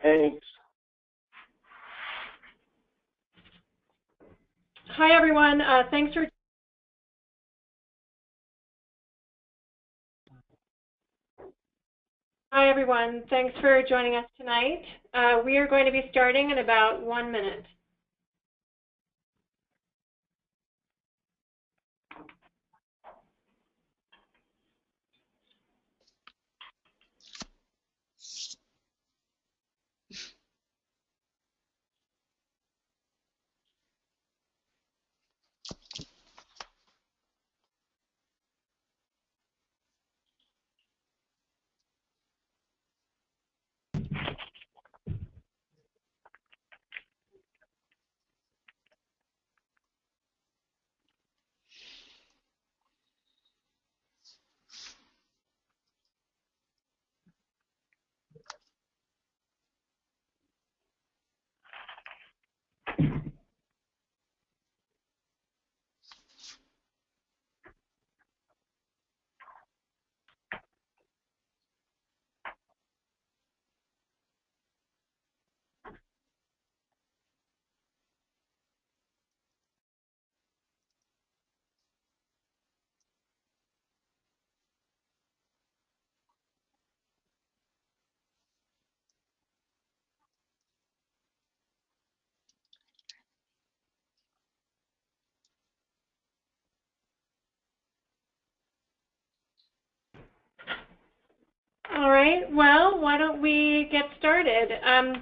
Thanks. Hi, everyone. Thanks for joining us tonight. We are going to be starting in about 1 minute. All right, well, why don't we get started?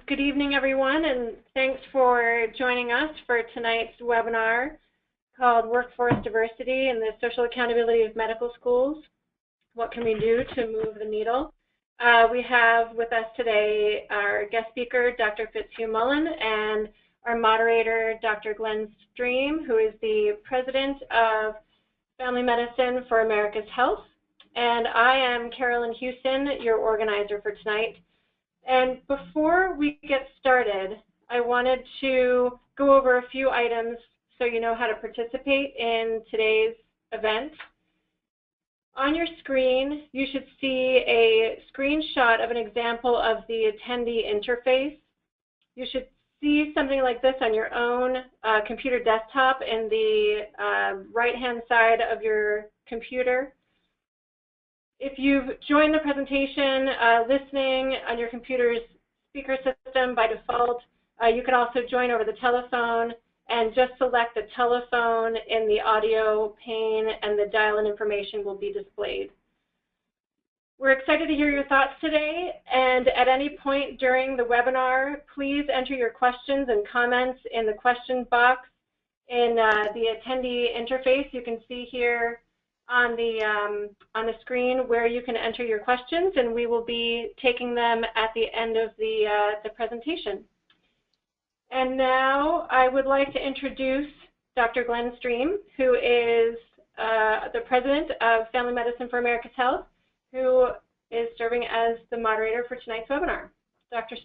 Good evening, everyone, and thanks for joining us for tonight's webinar called Workforce Diversity and the Social Accountability of Medical Schools. What can we do to move the needle? We have with us today our guest speaker, Dr. Fitzhugh Mullan, and our moderator, Dr. Glen, who is the president of Family Medicine for America's Health. And I am Carolyn Houston, your organizer for tonight. And before we get started, I wanted to go over a few items so you know how to participate in today's event. On your screen, you should see a screenshot of an example of the attendee interface. You should see something like this on your own computer desktop in the right-hand side of your computer. If you've joined the presentation listening on your computer's speaker system by default, you can also join over the telephone and just select the telephone in the audio pane and the dial-in information will be displayed. We're excited to hear your thoughts today, and at any point during the webinar, please enter your questions and comments in the question box in the attendee interface. You can see here on the screen where you can enter your questions, and we will be taking them at the end of the presentation. And now I would like to introduce Dr. Glen, who is the president of Family Medicine for America's Health, who is serving as the moderator for tonight's webinar. Dr.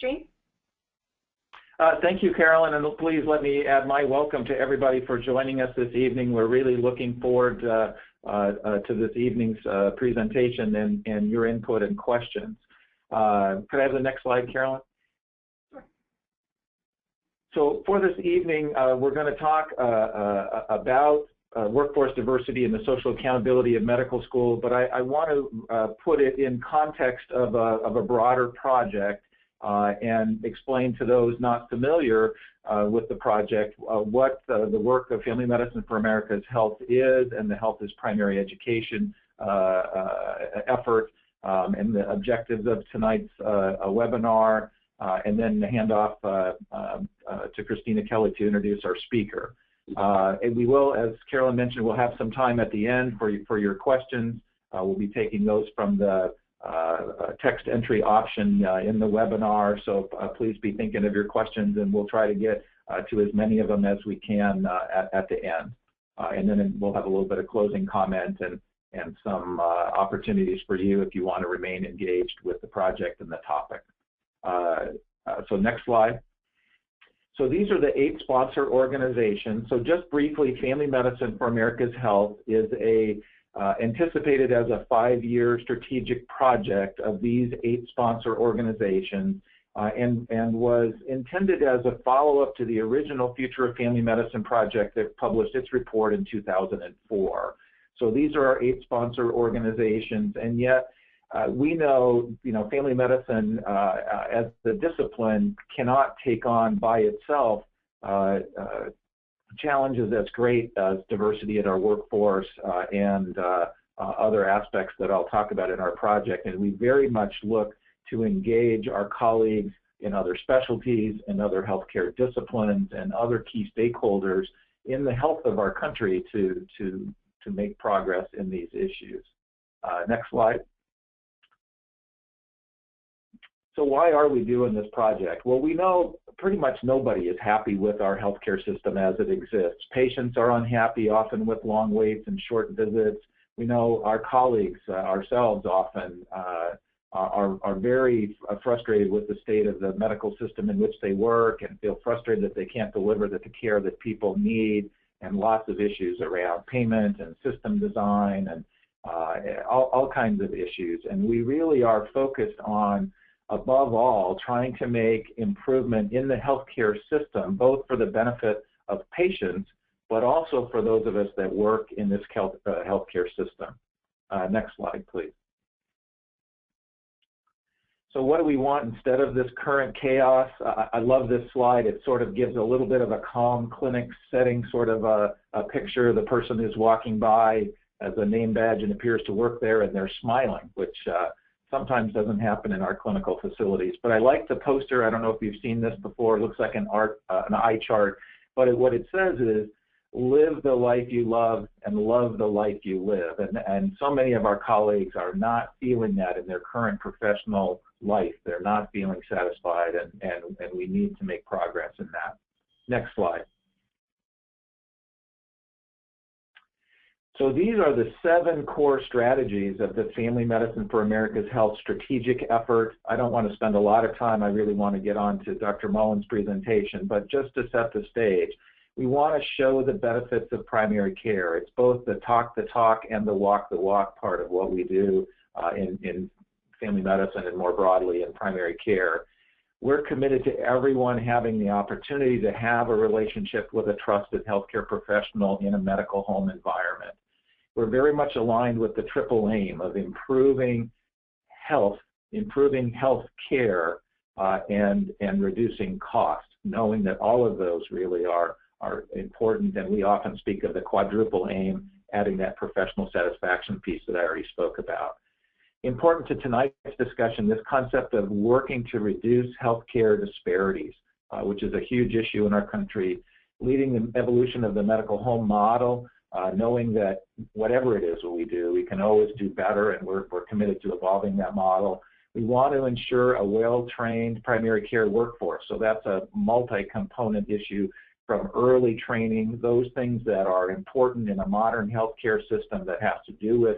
Thank you, Carolyn, and please let me add my welcome to everybody for joining us this evening. We're really looking forward to this evening's presentation and your input and questions. Could I have the next slide, Carolyn? Sure. So for this evening, we're going to talk about workforce diversity and the social accountability of medical school, but I want to put it in context of a broader project and explain to those not familiar with the project what the work of Family Medicine for America's Health is, and the Health is Primary Education effort, and the objectives of tonight's webinar, and then hand off to Christina Kelly to introduce our speaker. And we will, as Carolyn mentioned, we'll have some time at the end for your questions. We'll be taking those from the text entry option in the webinar, so please be thinking of your questions, and we'll try to get to as many of them as we can at the end. And then we'll have a little bit of closing comment and some opportunities for you if you want to remain engaged with the project and the topic. So next slide. So these are the 8 sponsor organizations. So just briefly, Family Medicine for America's Health is anticipated as a 5-year strategic project of these 8 sponsor organizations and was intended as a follow-up to the original Future of Family Medicine project that published its report in 2004. So these are our 8 sponsor organizations, and yet we know, family medicine as the discipline cannot take on by itself challenges as great as diversity in our workforce and other aspects that I'll talk about in our project. And we very much look to engage our colleagues in other specialties and other healthcare disciplines and other key stakeholders in the health of our country to make progress in these issues. Next slide. So why are we doing this project? Well, we know pretty much nobody is happy with our healthcare system as it exists. Patients are unhappy, often with long waits and short visits. We know our colleagues, ourselves often, are very frustrated with the state of the medical system in which they work and feel frustrated that they can't deliver the care that people need, and lots of issues around payment and system design and all kinds of issues. And we really are focused on, above all, trying to make improvement in the healthcare system, both for the benefit of patients, but also for those of us that work in this healthcare system. Next slide, please. So what do we want instead of this current chaos? I love this slide. It sort of gives a little bit of a calm clinic setting, sort of a picture. The person is walking by as a name badge and appears to work there, and they're smiling, which sometimes doesn't happen in our clinical facilities. But I like the poster. I don't know if you've seen this before. It looks like an eye chart. But what it says is, live the life you love and love the life you live. And so many of our colleagues are not feeling that in their current professional life. They're not feeling satisfied, and we need to make progress in that. Next slide. So these are the 7 core strategies of the Family Medicine for America's Health strategic effort. I don't want to spend a lot of time. I really want to get on to Dr. Mullan's presentation, but just to set the stage, we want to show the benefits of primary care. It's both the talk and the walk part of what we do in family medicine and more broadly in primary care. We're committed to everyone having the opportunity to have a relationship with a trusted healthcare professional in a medical home environment. We're very much aligned with the triple aim of improving health care, and reducing costs, knowing that all of those really are important, and we often speak of the quadruple aim, adding that professional satisfaction piece that I already spoke about. Important to tonight's discussion, this concept of working to reduce healthcare disparities, which is a huge issue in our country, leading the evolution of the medical home model, knowing that whatever it is what we do, we can always do better, and we're committed to evolving that model. We want to ensure a well-trained primary care workforce, so that's a multi-component issue, from early training, those things that are important in a modern healthcare system that has to do with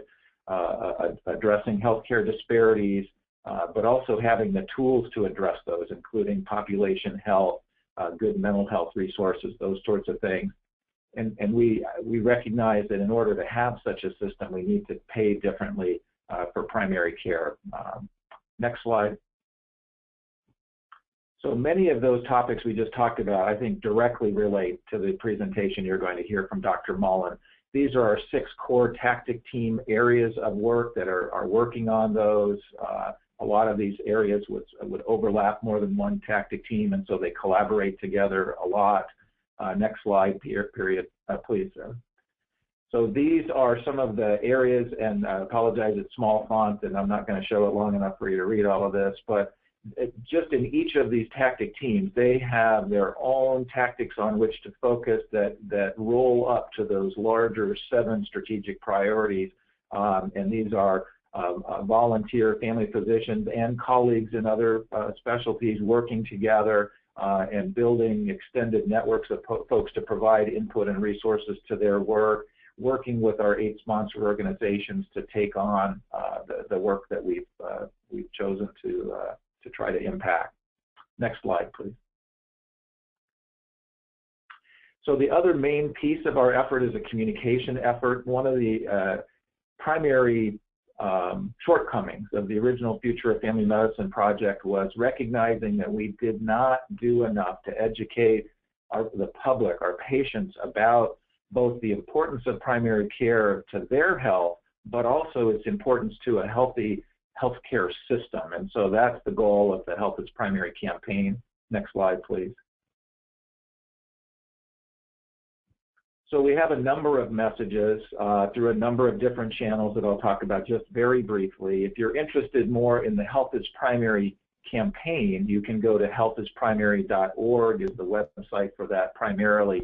addressing healthcare disparities, but also having the tools to address those, including population health, good mental health resources, those sorts of things. And we recognize that in order to have such a system, we need to pay differently for primary care. Next slide. So many of those topics we just talked about, I think, directly relate to the presentation you're going to hear from Dr. Mullan. These are our 6 core tactic team areas of work that are working on those. A lot of these areas would overlap more than one tactic team, and so they collaborate together a lot. Next slide, please. So these are some of the areas, and I apologize, it's small font, and I'm not going to show it long enough for you to read all of this, but just in each of these tactic teams, they have their own tactics on which to focus that roll up to those larger 7 strategic priorities, and these are volunteer family physicians and colleagues in other specialties working together and building extended networks of folks to provide input and resources to their work, working with our 8 sponsor organizations to take on the work that we've chosen to try to impact. Next slide, please. So the other main piece of our effort is a communication effort. One of the primary shortcomings of the original Future of Family Medicine project was recognizing that we did not do enough to educate the public, our patients, about both the importance of primary care to their health, but also its importance to a healthy healthcare system. And so that's the goal of the Health is Primary campaign. Next slide, please. So we have a number of messages through a number of different channels that I'll talk about just very briefly. If you're interested more in the Health is Primary campaign, you can go to healthisprimary.org is the website for that, primarily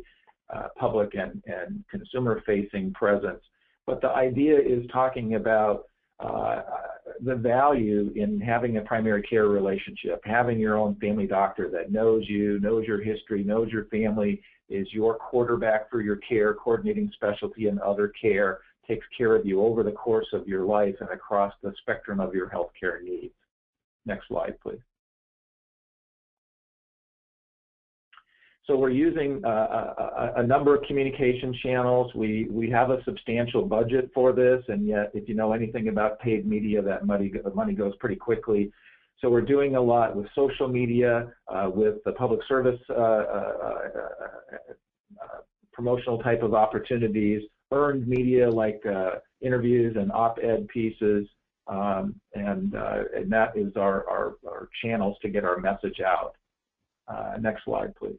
public and consumer-facing presence. But the idea is talking about the value in having a primary care relationship, having your own family doctor that knows you, knows your history, knows your family, is your quarterback for your care, coordinating specialty and other care, takes care of you over the course of your life and across the spectrum of your healthcare needs. Next slide, please. So we're using a number of communication channels. We have a substantial budget for this, and yet if you know anything about paid media, that money goes pretty quickly. So we're doing a lot with social media, with the public service promotional type of opportunities, earned media like interviews and op-ed pieces, and that is our channels to get our message out. Next slide, please.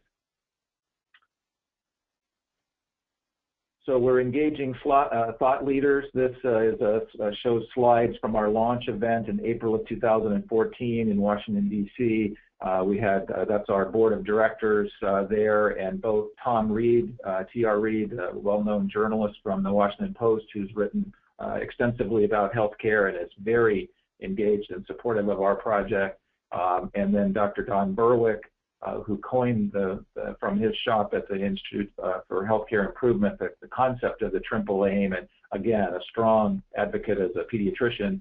So we're engaging thought leaders. This shows slides from our launch event in April of 2014 in Washington, D.C. We had, that's our board of directors there, and both Tom Reed, T.R. Reed, a well-known journalist from the Washington Post who's written extensively about healthcare and is very engaged and supportive of our project, and then Dr. Don Berwick, who coined from his shop at the Institute for Healthcare Improvement the concept of the triple aim, and again, a strong advocate as a pediatrician,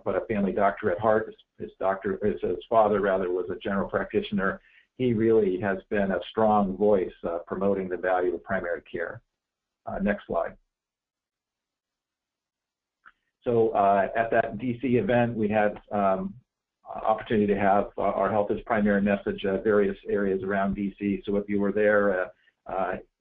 but a family doctor at heart. His father was a general practitioner. He really has been a strong voice promoting the value of primary care. Next slide. So at that DC event, we had opportunity to have our Health is Primary message various areas around DC. So if you were there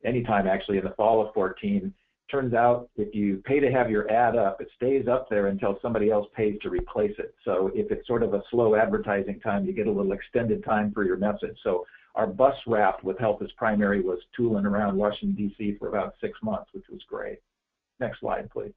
anytime actually in the fall of 14, turns out if you pay to have your ad up, it stays up there until somebody else pays to replace it. So if it's sort of a slow advertising time, you get a little extended time for your message. So our bus wrap with Health is Primary was tooling around Washington, D.C. for about 6 months, which was great. Next slide, please.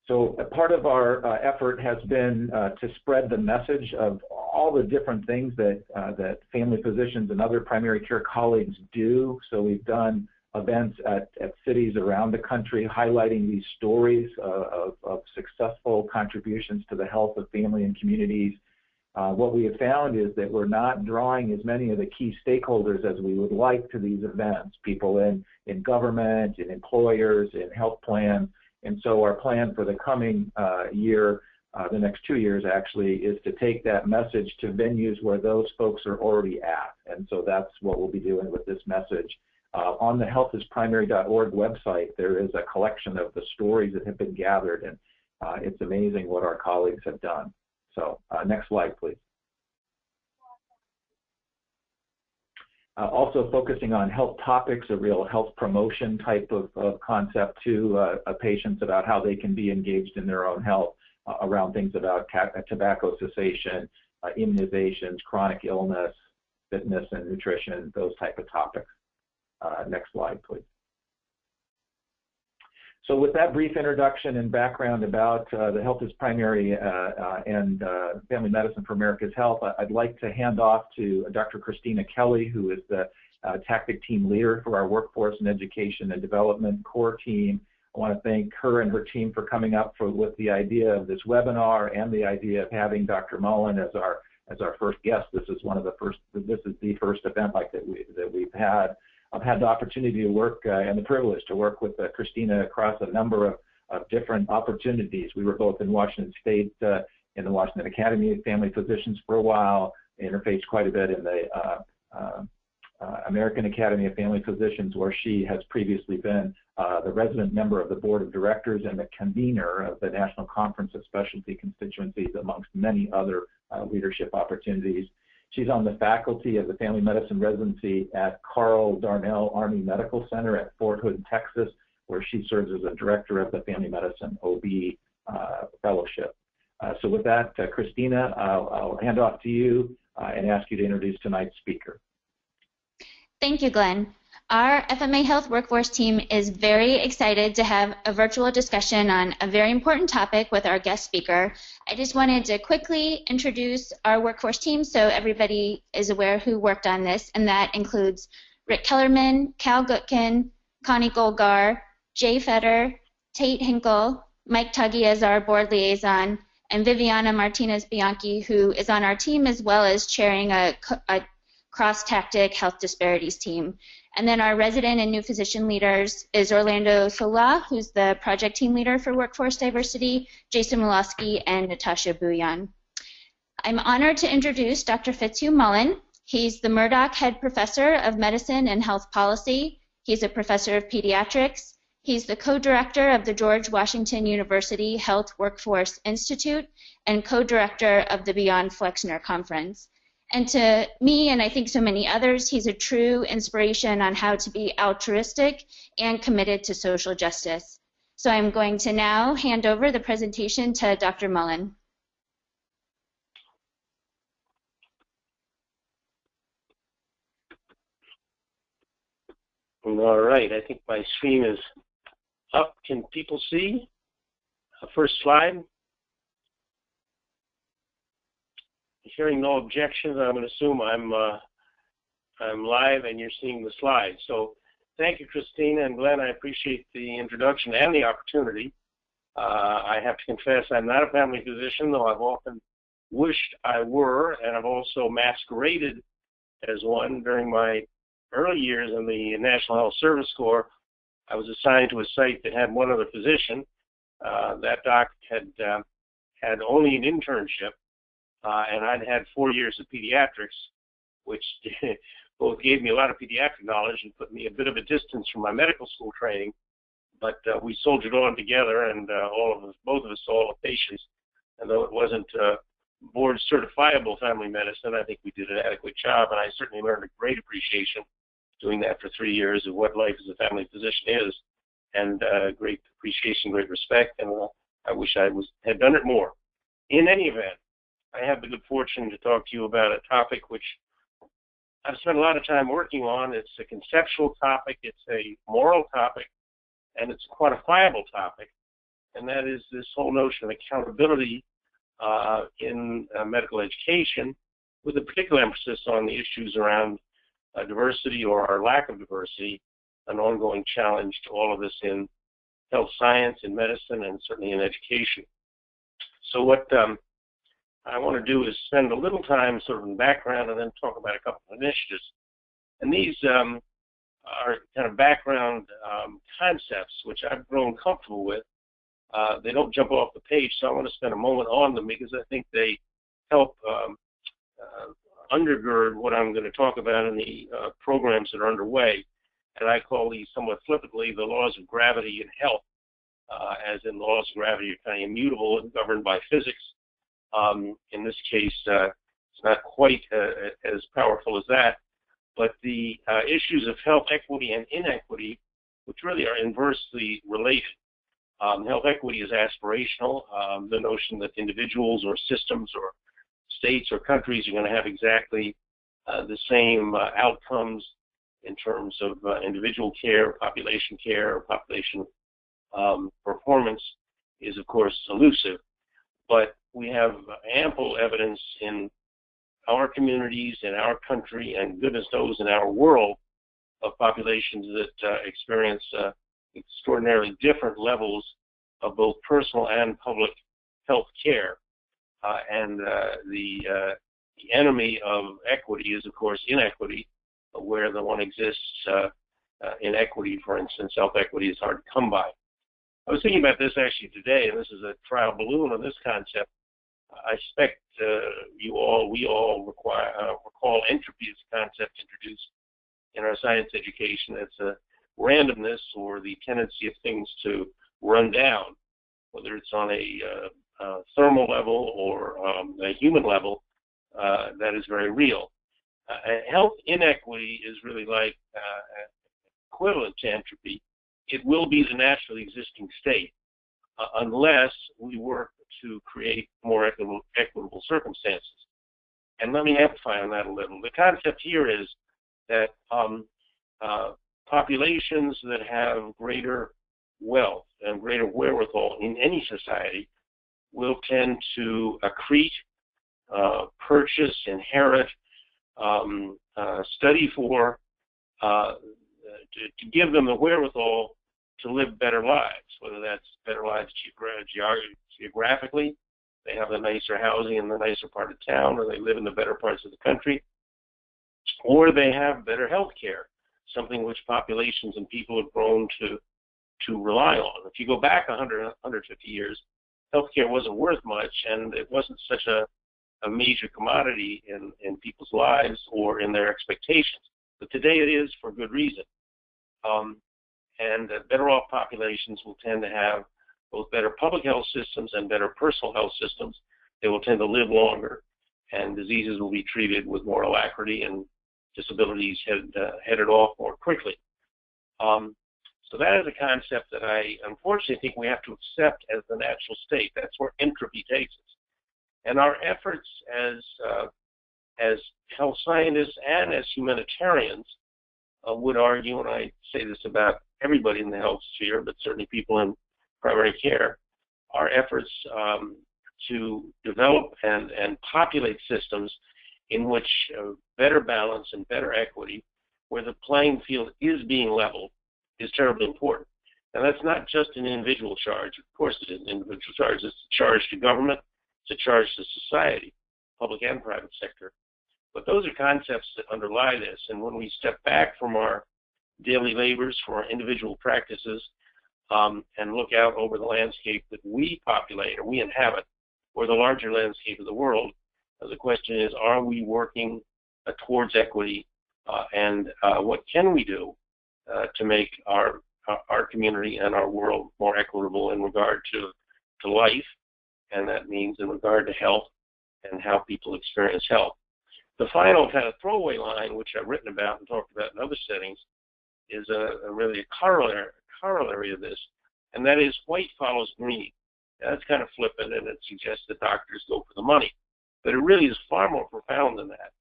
So a part of our effort has been to spread the message of all the different things that family physicians and other primary care colleagues do. So we've done events at cities around the country highlighting these stories of successful contributions to the health of family and communities. What we have found is that we're not drawing as many of the key stakeholders as we would like to these events, people in government, in employers, in health plans. And so our plan for the coming year, the next 2 years actually, is to take that message to venues where those folks are already at. And so that's what we'll be doing with this message. On the healthisprimary.org website, there is a collection of the stories that have been gathered, and it's amazing what our colleagues have done. So next slide, please. Also focusing on health topics, a real health promotion type of concept to patients about how they can be engaged in their own health around things about tobacco cessation, immunizations, chronic illness, fitness and nutrition, those type of topics. Next slide, please. So with that brief introduction and background about the Health is Primary and Family Medicine for America's Health, I'd like to hand off to Dr. Christina Kelly, who is the tactic team leader for our Workforce and Education and Development core team. I want to thank her and her team for coming up with the idea of this webinar and the idea of having Dr. Mullan as our first guest. This is the first event like that we've had. I've had the opportunity to work and the privilege to work with Christina across a number of different opportunities. We were both in Washington State in the Washington Academy of Family Physicians for a while, interfaced quite a bit in the American Academy of Family Physicians, where she has previously been the resident member of the board of directors and the convener of the National Conference of Specialty Constituencies, amongst many other leadership opportunities. She's on the faculty of the Family Medicine Residency at Carl Darnell Army Medical Center at Fort Hood, Texas, where she serves as a director of the Family Medicine OB Fellowship. So with that, Christina, I'll hand off to you and ask you to introduce tonight's speaker. Thank you, Glenn. Our FMA Health Workforce team is very excited to have a virtual discussion on a very important topic with our guest speaker. I just wanted to quickly introduce our workforce team so everybody is aware who worked on this, and that includes Rick Kellerman, Cal Gutkin, Connie Golgar, Jay Fetter, Tate Hinkle, Mike Tuggy as our board liaison, and Viviana Martinez-Bianchi, who is on our team as well as chairing a cross-tactic health disparities team. And then our resident and new physician leaders is Orlando Sola, who's the project team leader for workforce diversity, Jason Molosky, and Natasha Bouillon. I'm honored to introduce Dr. Fitzhugh Mullan. He's the Murdoch Head Professor of Medicine and Health Policy. He's a professor of pediatrics. He's the co-director of the George Washington University Health Workforce Institute and co-director of the Beyond Flexor Conference. And to me, and I think so many others, he's a true inspiration on how to be altruistic and committed to social justice. So I'm going to now hand over the presentation to Dr. Mullan. All right, I think my screen is up. Can people see? First slide. Hearing no objections, I'm going to assume I'm live and you're seeing the slides. So thank you, Christina and Glenn. I appreciate the introduction and the opportunity. I have to confess I'm not a family physician, though I've often wished I were, and I've also masqueraded as one. During my early years in the National Health Service Corps, I was assigned to a site that had one other physician. That doc had only an internship. And I'd had 4 years of pediatrics, which both gave me a lot of pediatric knowledge and put me a bit of a distance from my medical school training. But we soldiered on together, and both of us saw all the patients. And though it wasn't board certifiable family medicine, I think we did an adequate job, and I certainly learned a great appreciation doing that for 3 years of what life as a family physician is, and great appreciation, great respect, and I wish I had done it more. In any event, I have the good fortune to talk to you about a topic which I've spent a lot of time working on. It's a conceptual topic, it's a moral topic, and it's a quantifiable topic, and that is this whole notion of accountability in medical education, with a particular emphasis on the issues around diversity or our lack of diversity, an ongoing challenge to all of us in health science, in medicine, and certainly in education. So what I want to do is spend a little time sort of in the background and then talk about a couple of initiatives. And these are kind of background concepts which I've grown comfortable with. They don't jump off the page, so I want to spend a moment on them because I think they help undergird what I'm going to talk about in the programs that are underway. And I call these somewhat flippantly the laws of gravity in health, as in laws of gravity are kind of immutable and governed by physics. In this case, it's not quite as powerful as that, but the issues of health equity and inequity, which really are inversely related. Health equity is aspirational, the notion that individuals or systems or states or countries are going to have exactly the same outcomes in terms of individual care, population performance is, of course, elusive. But we have ample evidence in our communities, in our country, and goodness knows in our world of populations that experience extraordinarily different levels of both personal and public health care. And the enemy of equity is, of course, inequity, where the one exists. Inequity, for instance, health equity is hard to come by. I was thinking about this actually today, and this is a trial balloon on this concept. I suspect we all recall entropy as a concept introduced in our science education. It's a randomness or the tendency of things to run down, whether it's on a thermal level or a human level, that is very real. Health inequity is really like equivalent to entropy. It will be the naturally existing state unless we work to create more equitable circumstances. And let me amplify on that a little. The concept here is that populations that have greater wealth and greater wherewithal in any society will tend to accrete, purchase, inherit, study for, to give them the wherewithal to live better lives, whether that's better lives geographically, they have the nicer housing in the nicer part of town, or they live in the better parts of the country, or they have better health care, something which populations and people have grown to rely on. If you go back 100, 150 years, healthcare wasn't worth much, and it wasn't such a major commodity in people's lives or in their expectations. But today it is for good reason. And better off populations will tend to have both better public health systems and better personal health systems. They will tend to live longer, and diseases will be treated with more alacrity, and disabilities headed off more quickly. So that is a concept that I unfortunately think we have to accept as the natural state. That's where entropy takes us. And our efforts as health scientists and as humanitarians would argue, and I say this about everybody in the health sphere, but certainly people in primary care, our efforts to develop and populate systems in which better balance and better equity, where the playing field is being leveled, is terribly important. And that's not just an individual charge. Of course it is an individual charge. It's a charge to government. It's a charge to society, public and private sector. But those are concepts that underlie this. And when we step back from our daily labors, from our individual practices, and look out over the landscape that we populate or we inhabit, or the larger landscape of the world, the question is, are we working towards equity, and what can we do to make our community and our world more equitable in regard to life, and that means in regard to health and how people experience health. The final kind of throwaway line, which I've written about and talked about in other settings, is really a corollary of this, and that is white follows green. Now, that's kind of flippant, and it suggests that doctors go for the money. But it really is far more profound than that.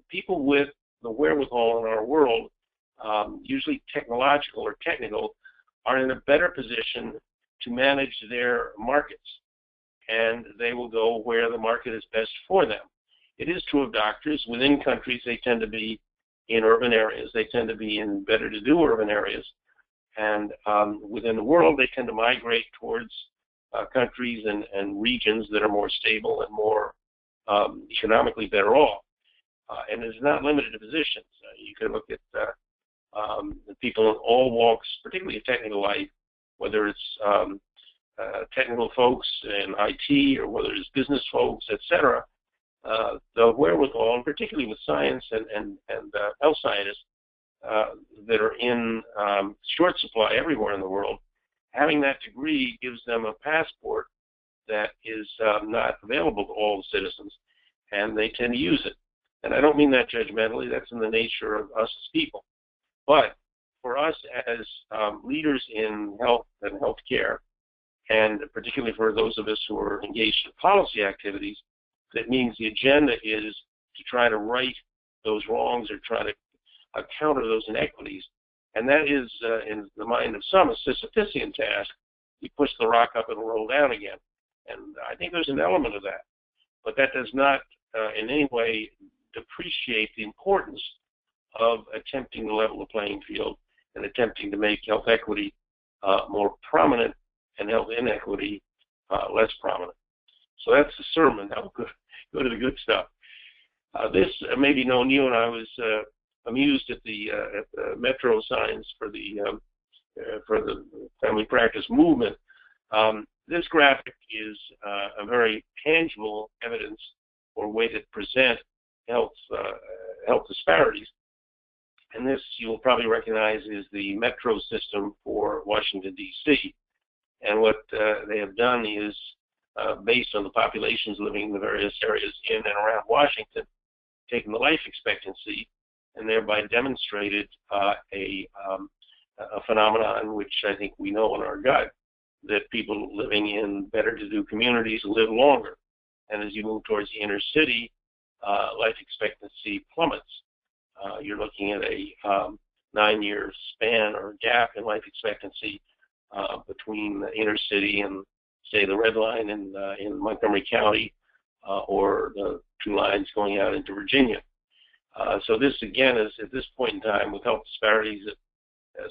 People with the wherewithal in our world, usually technological or technical, are in a better position to manage their markets, and they will go where the market is best for them. It is true of doctors. Within countries, they tend to be in urban areas. They tend to be in better-to-do urban areas. And within the world, they tend to migrate towards countries and regions that are more stable and more economically better off. And it's not limited to physicians. You can look at people in all walks, particularly in technical life, whether it's technical folks in IT or whether it's business folks, etc. The wherewithal, and particularly with science and health scientists that are in short supply everywhere in the world, having that degree gives them a passport that is not available to all the citizens, and they tend to use it. And I don't mean that judgmentally. That's in the nature of us as people. But for us as leaders in health and healthcare, and particularly for those of us who are engaged in policy activities, that means the agenda is to try to right those wrongs or try to counter those inequities. And that is, in the mind of some, a Sisyphean task. You push the rock up and roll down again. And I think there's an element of that. But that does not in any way depreciate the importance of attempting to level the playing field and attempting to make health equity more prominent and health inequity less prominent. So that's the sermon. Now we'll go to the good stuff. This may be known. You and I was amused at the metro signs for the family practice movement. This graphic is a very tangible evidence or way to present health disparities. And this you will probably recognize is the metro system for Washington, D.C. And what they have done is, based on the populations living in the various areas in and around Washington, taken the life expectancy and thereby demonstrated a phenomenon which I think we know in our gut, that people living in better-to-do communities live longer. And as you move towards the inner city, life expectancy plummets. You're looking at a 9-year span or gap in life expectancy between the inner city and, say, the Red Line in Montgomery County, or the 2 lines going out into Virginia. So this, again, is at this point in time, with health disparities,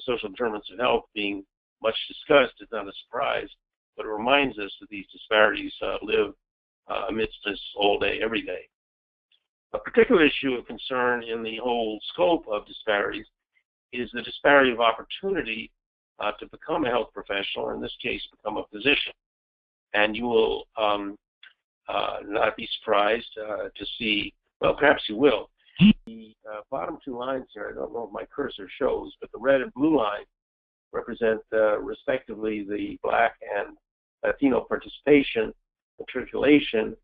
social determinants of health being much discussed, it's not a surprise, but it reminds us that these disparities live amidst us all day, every day. A particular issue of concern in the whole scope of disparities is the disparity of opportunity to become a health professional, or in this case, become a physician. And you will not be surprised to see, well, perhaps you will. The bottom 2 lines here, I don't know if my cursor shows, but the red and blue line represent respectively the Black and Latino participation, matriculation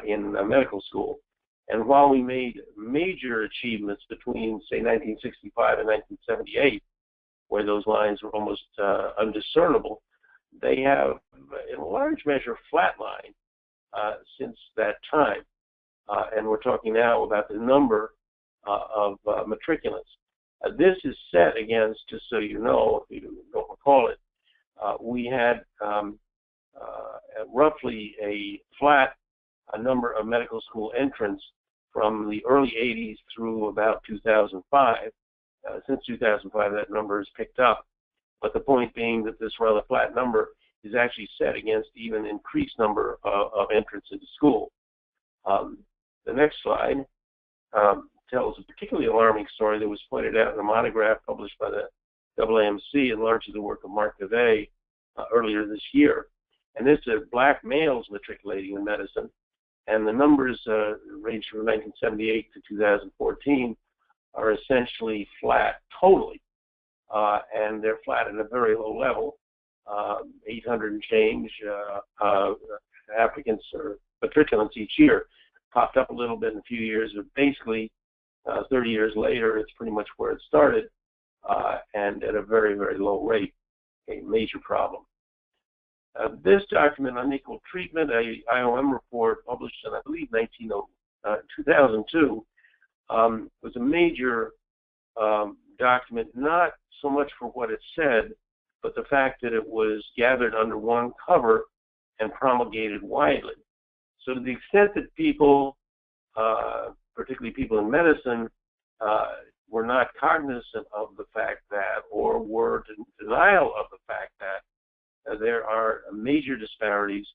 in medical school. And while we made major achievements between, say, 1965 and 1978, where those lines were almost undiscernible, they have, in a large measure, flatlined since that time. And we're talking now about the number of matriculants. This is set against, just so you know, if you don't recall it, we had roughly a flat number of medical school entrants from the early 80s through about 2005. Since 2005, that number has picked up. But the point being that this rather flat number is actually set against even increased number of entrants into school. The next slide tells a particularly alarming story that was pointed out in a monograph published by the AAMC, and largely the work of Mark Devey earlier this year. And this is Black males matriculating in medicine, and the numbers range from 1978 to 2014 are essentially flat totally, and they're flat at a very low level. 800 and change applicants or matriculants each year. Popped up a little bit in a few years, but basically 30 years later, it's pretty much where it started, and at a very, very low rate, a major problem. This document, Unequal Treatment, a IOM report published in, I believe, 2002, was a major document, not so much for what it said, but the fact that it was gathered under one cover and promulgated widely. So to the extent that people, particularly people in medicine, were not cognizant of the fact that, or were in denial of the fact that there are major disparities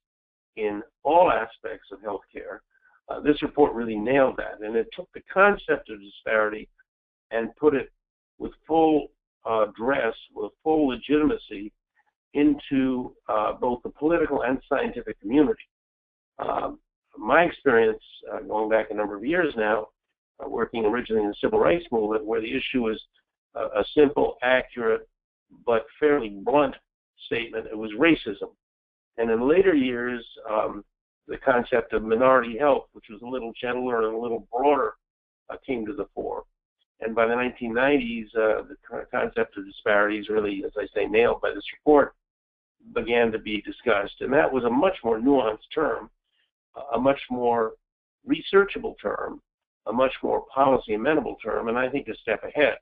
in all aspects of healthcare, this report really nailed that. And it took the concept of disparity and put it with full dress, with full legitimacy into both the political and scientific community. My experience, going back a number of years now, working originally in the civil rights movement, where the issue was a simple, accurate, but fairly blunt statement, it was racism. And in later years, the concept of minority health, which was a little gentler and a little broader, came to the fore. And by the 1990s, the concept of disparities, really, as I say, nailed by this report, began to be discussed. And that was a much more nuanced term, a much more researchable term, a much more policy amenable term, and I think a step ahead.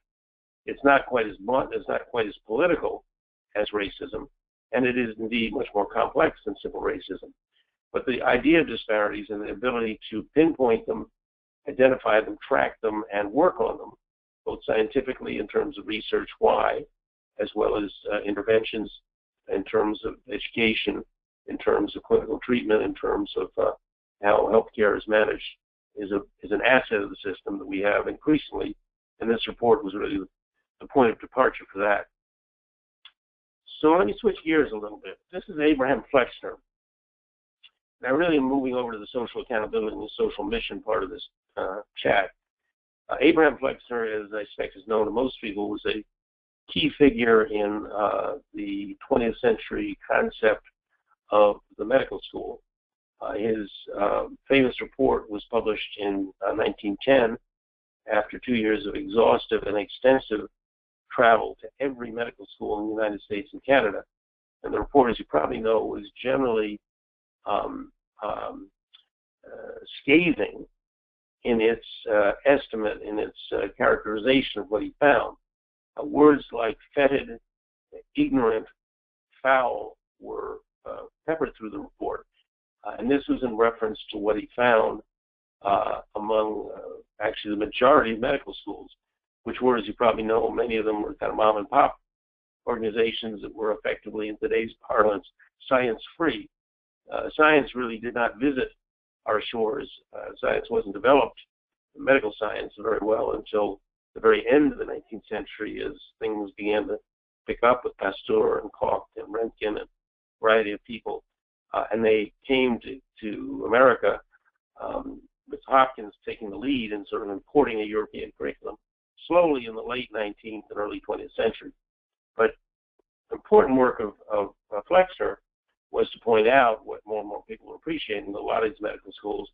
It's not quite as blunt, it's not quite as political as racism, and it is indeed much more complex than simple racism. But the idea of disparities and the ability to pinpoint them, identify them, track them, and work on them, both scientifically in terms of research why, as well as interventions in terms of education, in terms of clinical treatment, in terms of how healthcare is managed, is an asset of the system that we have increasingly, and this report was really the point of departure for that. So let me switch gears a little bit. This is Abraham Flexor. Now really I'm moving over to the social accountability and the social mission part of this chat. Abraham Flexor, as I expect is known to most people, was a key figure in the 20th century concept of the medical school. His famous report was published in 1910 after 2 years of exhaustive and extensive travel to every medical school in the United States and Canada. And the report, as you probably know, was generally scathing in its estimate, in its characterization of what he found. Words like fetid, ignorant, foul were peppered through the report. And this was in reference to what he found among actually the majority of medical schools, which were, as you probably know, many of them were kind of mom and pop organizations that were effectively, in today's parlance, science-free. Science really did not visit our shores. Science wasn't developed, medical science, very well until the very end of the 19th century, as things began to pick up with Pasteur and Koch and Röntgen and a variety of people. And they came to America with Hopkins taking the lead and sort of importing a European curriculum slowly in the late 19th and early 20th century. But important work of Flexor was to point out what more and more people were appreciating. A lot of these medical schools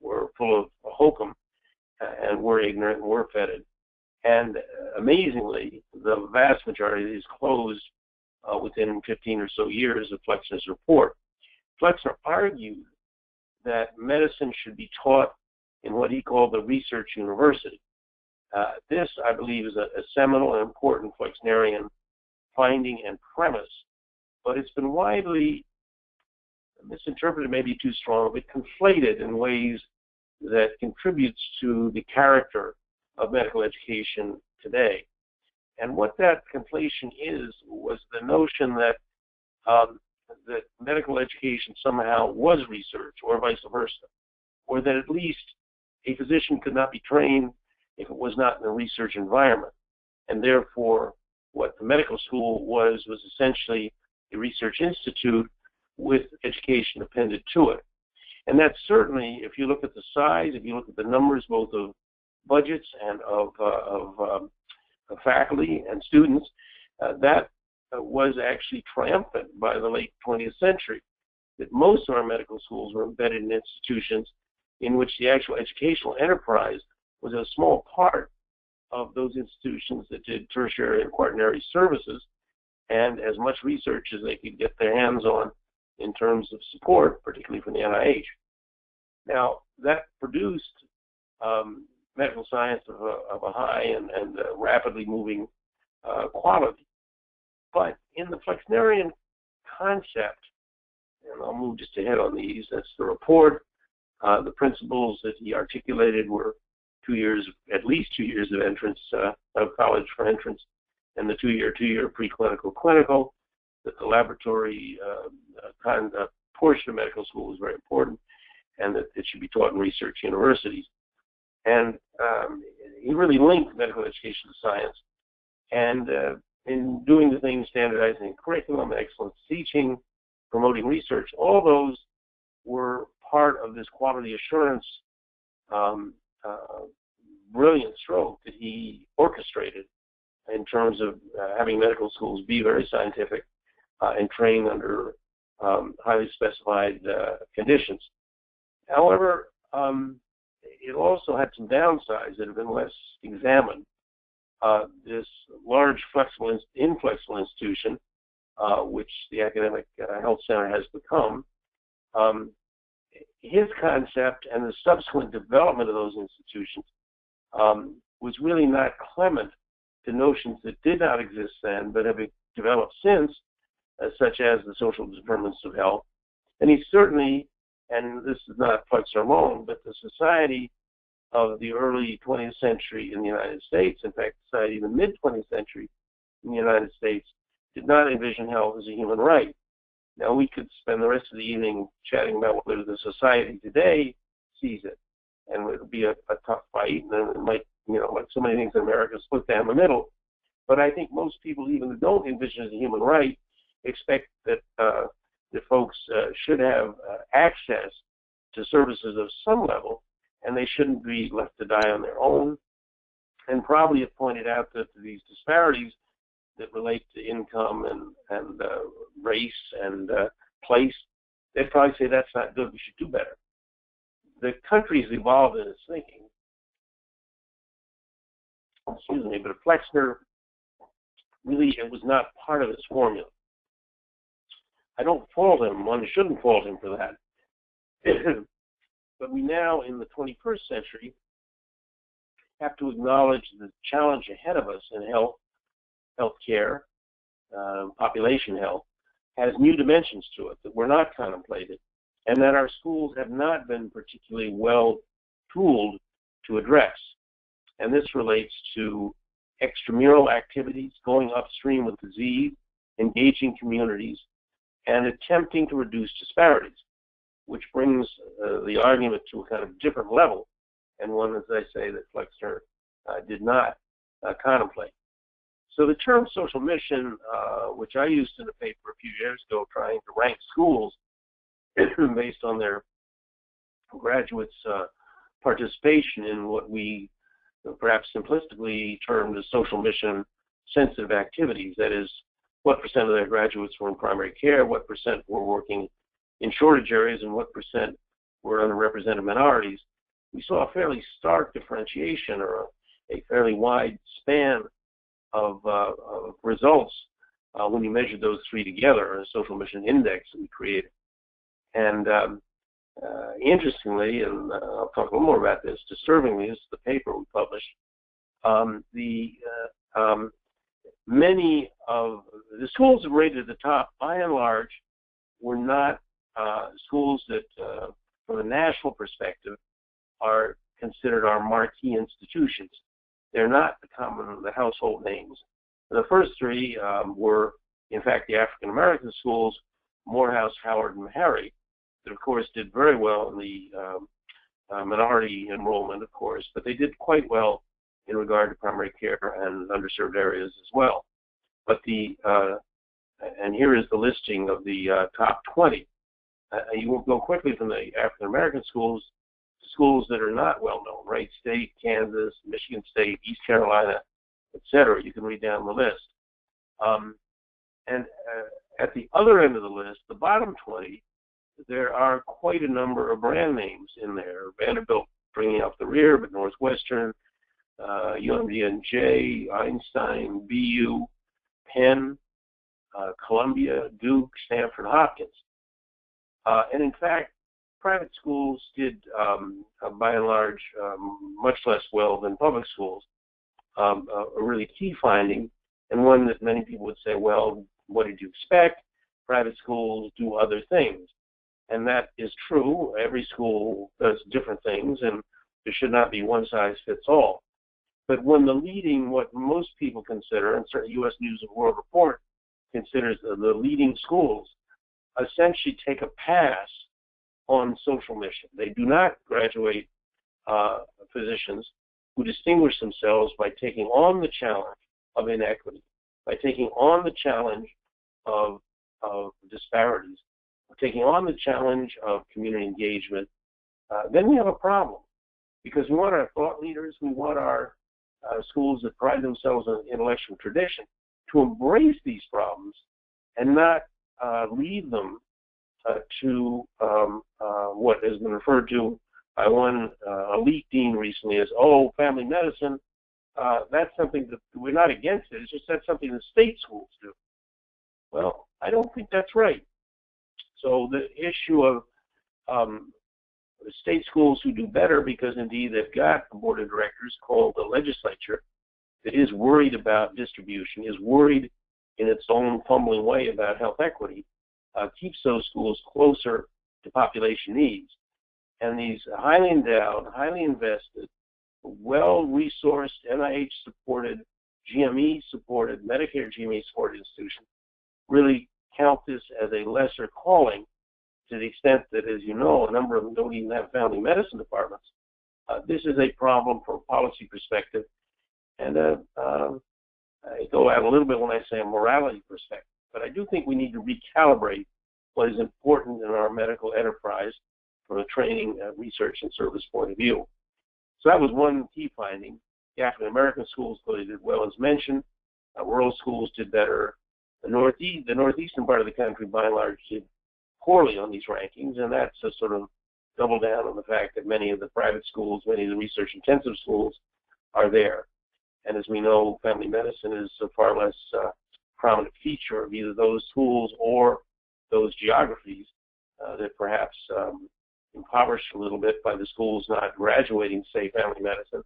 were full of hokum and were ignorant and were fetid. And amazingly, the vast majority of these closed within 15 or so years of Flexor's report. Flexor argued that medicine should be taught in what he called the research university. This, I believe, is a seminal and important Flexnerian finding and premise, but it's been widely misinterpreted, maybe too strong, but conflated in ways that contributes to the character of medical education today. And what that conflation is was the notion that that medical education somehow was research, or vice versa, or that at least a physician could not be trained if it was not in a research environment. And therefore, what the medical school was essentially a research institute with education appended to it. And that's certainly, if you look at the size, if you look at the numbers both of budgets and of faculty and students, that was actually triumphant by the late 20th century, that most of our medical schools were embedded in institutions in which the actual educational enterprise was a small part of those institutions that did tertiary and quaternary services, and as much research as they could get their hands on in terms of support, particularly from the NIH. Now, that produced medical science of a high and rapidly moving quality. But in the Flexnerian concept, and I'll move just ahead on these, that's the report. The principles that he articulated were 2 years, at least 2 years of entrance, of college for entrance, and the two-year preclinical clinical, that the laboratory portion of medical school is very important, and that it should be taught in research universities. And he really linked medical education to science, and in doing the things, standardizing curriculum, excellence teaching, promoting research, all those were part of this quality assurance brilliant stroke that he orchestrated in terms of having medical schools be very scientific and trained under highly specified conditions. However, it also had some downsides that have been less examined. This large inflexible institution, which the academic health center has become, his concept and the subsequent development of those institutions was really not clement to notions that did not exist then but have developed since, such as the social determinants of health. And he certainly, and this is not Flexor alone, but the society of the early 20th century in the United States, in fact, society in the mid-20th century in the United States, did not envision health as a human right. Now, we could spend the rest of the evening chatting about whether the society today sees it, and it would be a tough fight, and it might, like so many things in America, split down the middle. But I think most people, even who don't envision it as a human right, expect that that folks should have access to services of some level, and they shouldn't be left to die on their own, and probably have pointed out that these disparities that relate to income and race and place, they'd probably say that's not good, we should do better. The country's evolved in its thinking. Excuse me, but Flexor, really, it was not part of its formula. I don't fault him. One shouldn't fault him for that. But we now, in the 21st century, have to acknowledge the challenge ahead of us in healthcare, population health, has new dimensions to it that were not contemplated, and that our schools have not been particularly well tooled to address. And this relates to extramural activities, going upstream with disease, engaging communities, and attempting to reduce disparities, which brings the argument to a kind of different level, and one, as I say, that Flexor did not contemplate. So the term social mission, which I used in a paper a few years ago trying to rank schools based on their graduates' participation in what we perhaps simplistically termed as social mission sensitive activities, that is, what percent of their graduates were in primary care, what percent were working in shortage areas, and what percent were underrepresented minorities. We saw a fairly stark differentiation, or a fairly wide span of results when you measured those three together, a social mission index that we created. And interestingly, and I'll talk a little more about this, disturbingly, this is the paper we published, many of the schools that rated at the top, by and large, were not schools that, from a national perspective, are considered our marquee institutions. They're not the household names. The first three were, in fact, the African American schools, Morehouse, Howard, and Meharry, that, of course, did very well in the minority enrollment, of course, but they did quite well in regard to primary care and underserved areas as well. But and here is the listing of the top 20. You will go quickly from the African American schools to schools that are not well known: Wright State, Kansas, Michigan State, East Carolina, etc. You can read down the list. And at the other end of the list, the bottom 20, there are quite a number of brand names in there. Vanderbilt bringing up the rear, but Northwestern, UMD&J, Einstein, BU, Penn, Columbia, Duke, Stanford, Hopkins. And in fact, private schools did, by and large, much less well than public schools. A really key finding, and one that many people would say, well, what did you expect? Private schools do other things. And that is true. Every school does different things, and there should not be one size fits all. But when the leading, what most people consider, and certainly U.S. News and World Report considers the leading schools, essentially take a pass on social mission. They do not graduate physicians who distinguish themselves by taking on the challenge of inequity, by taking on the challenge of disparities, taking on the challenge of community engagement. Then we have a problem, because we want our thought leaders, we want our schools that pride themselves on intellectual tradition to embrace these problems and not lead them to what has been referred to by one elite dean recently as, oh, family medicine. That's something that we're not against it. It's just that's something the state schools do. Well, I don't think that's right. So the issue of state schools who do better, because indeed they've got a board of directors called the legislature that is worried about distribution, is worried in its own fumbling way about health equity, keeps those schools closer to population needs. And these highly endowed, highly invested, well-resourced, NIH-supported, GME-supported, Medicare GME-supported institutions really count this as a lesser calling, to the extent that, as you know, a number of them don't even have family medicine departments. This is a problem from a policy perspective, and I go out a little bit when I say a morality perspective, but I do think we need to recalibrate what is important in our medical enterprise from a training, research, and service point of view. So that was one key finding. The African American schools clearly did well, as mentioned. Rural schools did better. The northeastern part of the country, by and large, did poorly on these rankings, and that's a sort of double down on the fact that many of the private schools, many of the research-intensive schools are there. And as we know, family medicine is a far less prominent feature of either those schools or those geographies that perhaps impoverished a little bit by the schools not graduating, say, family medicine,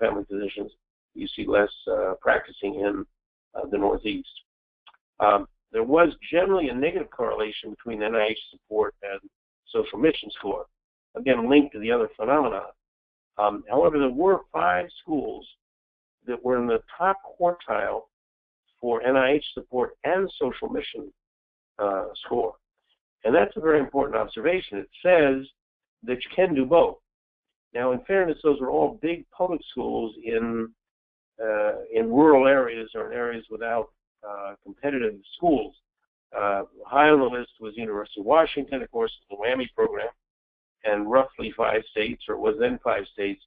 family physicians. You see less practicing in the Northeast. There was generally a negative correlation between NIH support and social mission score, again linked to the other phenomena. However, there were 5 schools that were in the top quartile for NIH support and social mission score. And that's a very important observation. It says that you can do both. Now, in fairness, those are all big public schools in rural areas or in areas without competitive schools. High on the list was University of Washington, of course, the WWAMI program, and roughly 5 states, or was then 5 states,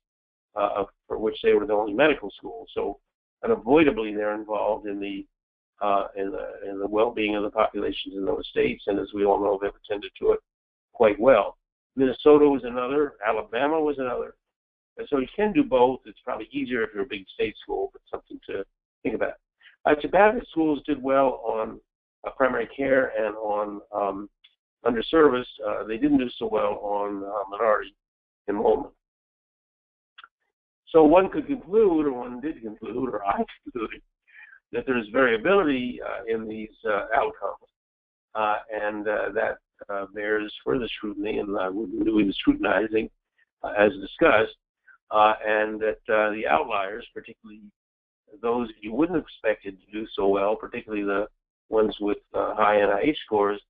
for which they were the only medical schools. So, unavoidably, they're involved in the well-being of the populations in those states, and as we all know, they've attended to it quite well. Minnesota was another. Alabama was another. And so you can do both. It's probably easier if you're a big state school, but something to think about. Tobacco schools did well on primary care and on underserviced. They didn't do so well on minority enrollment. So one could conclude, or one did conclude, or I concluded, that there's variability in these outcomes, and that bears further scrutiny, and we've been doing the scrutinizing as discussed, and that the outliers, particularly those you wouldn't have expected to do so well, particularly the ones with high NIH scores,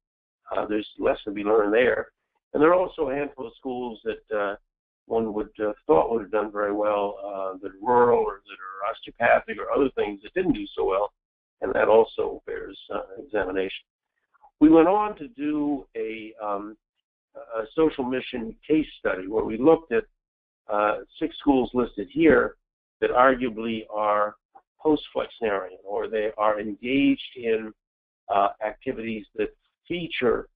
there's less to be learned there. And there are also a handful of schools that one would have thought would have done very well, that are rural or that are osteopathic or other things that didn't do so well, and that also bears examination. We went on to do a social mission case study where we looked at 6 schools listed here that arguably are post-Flexnerian, or they are engaged in activities that feature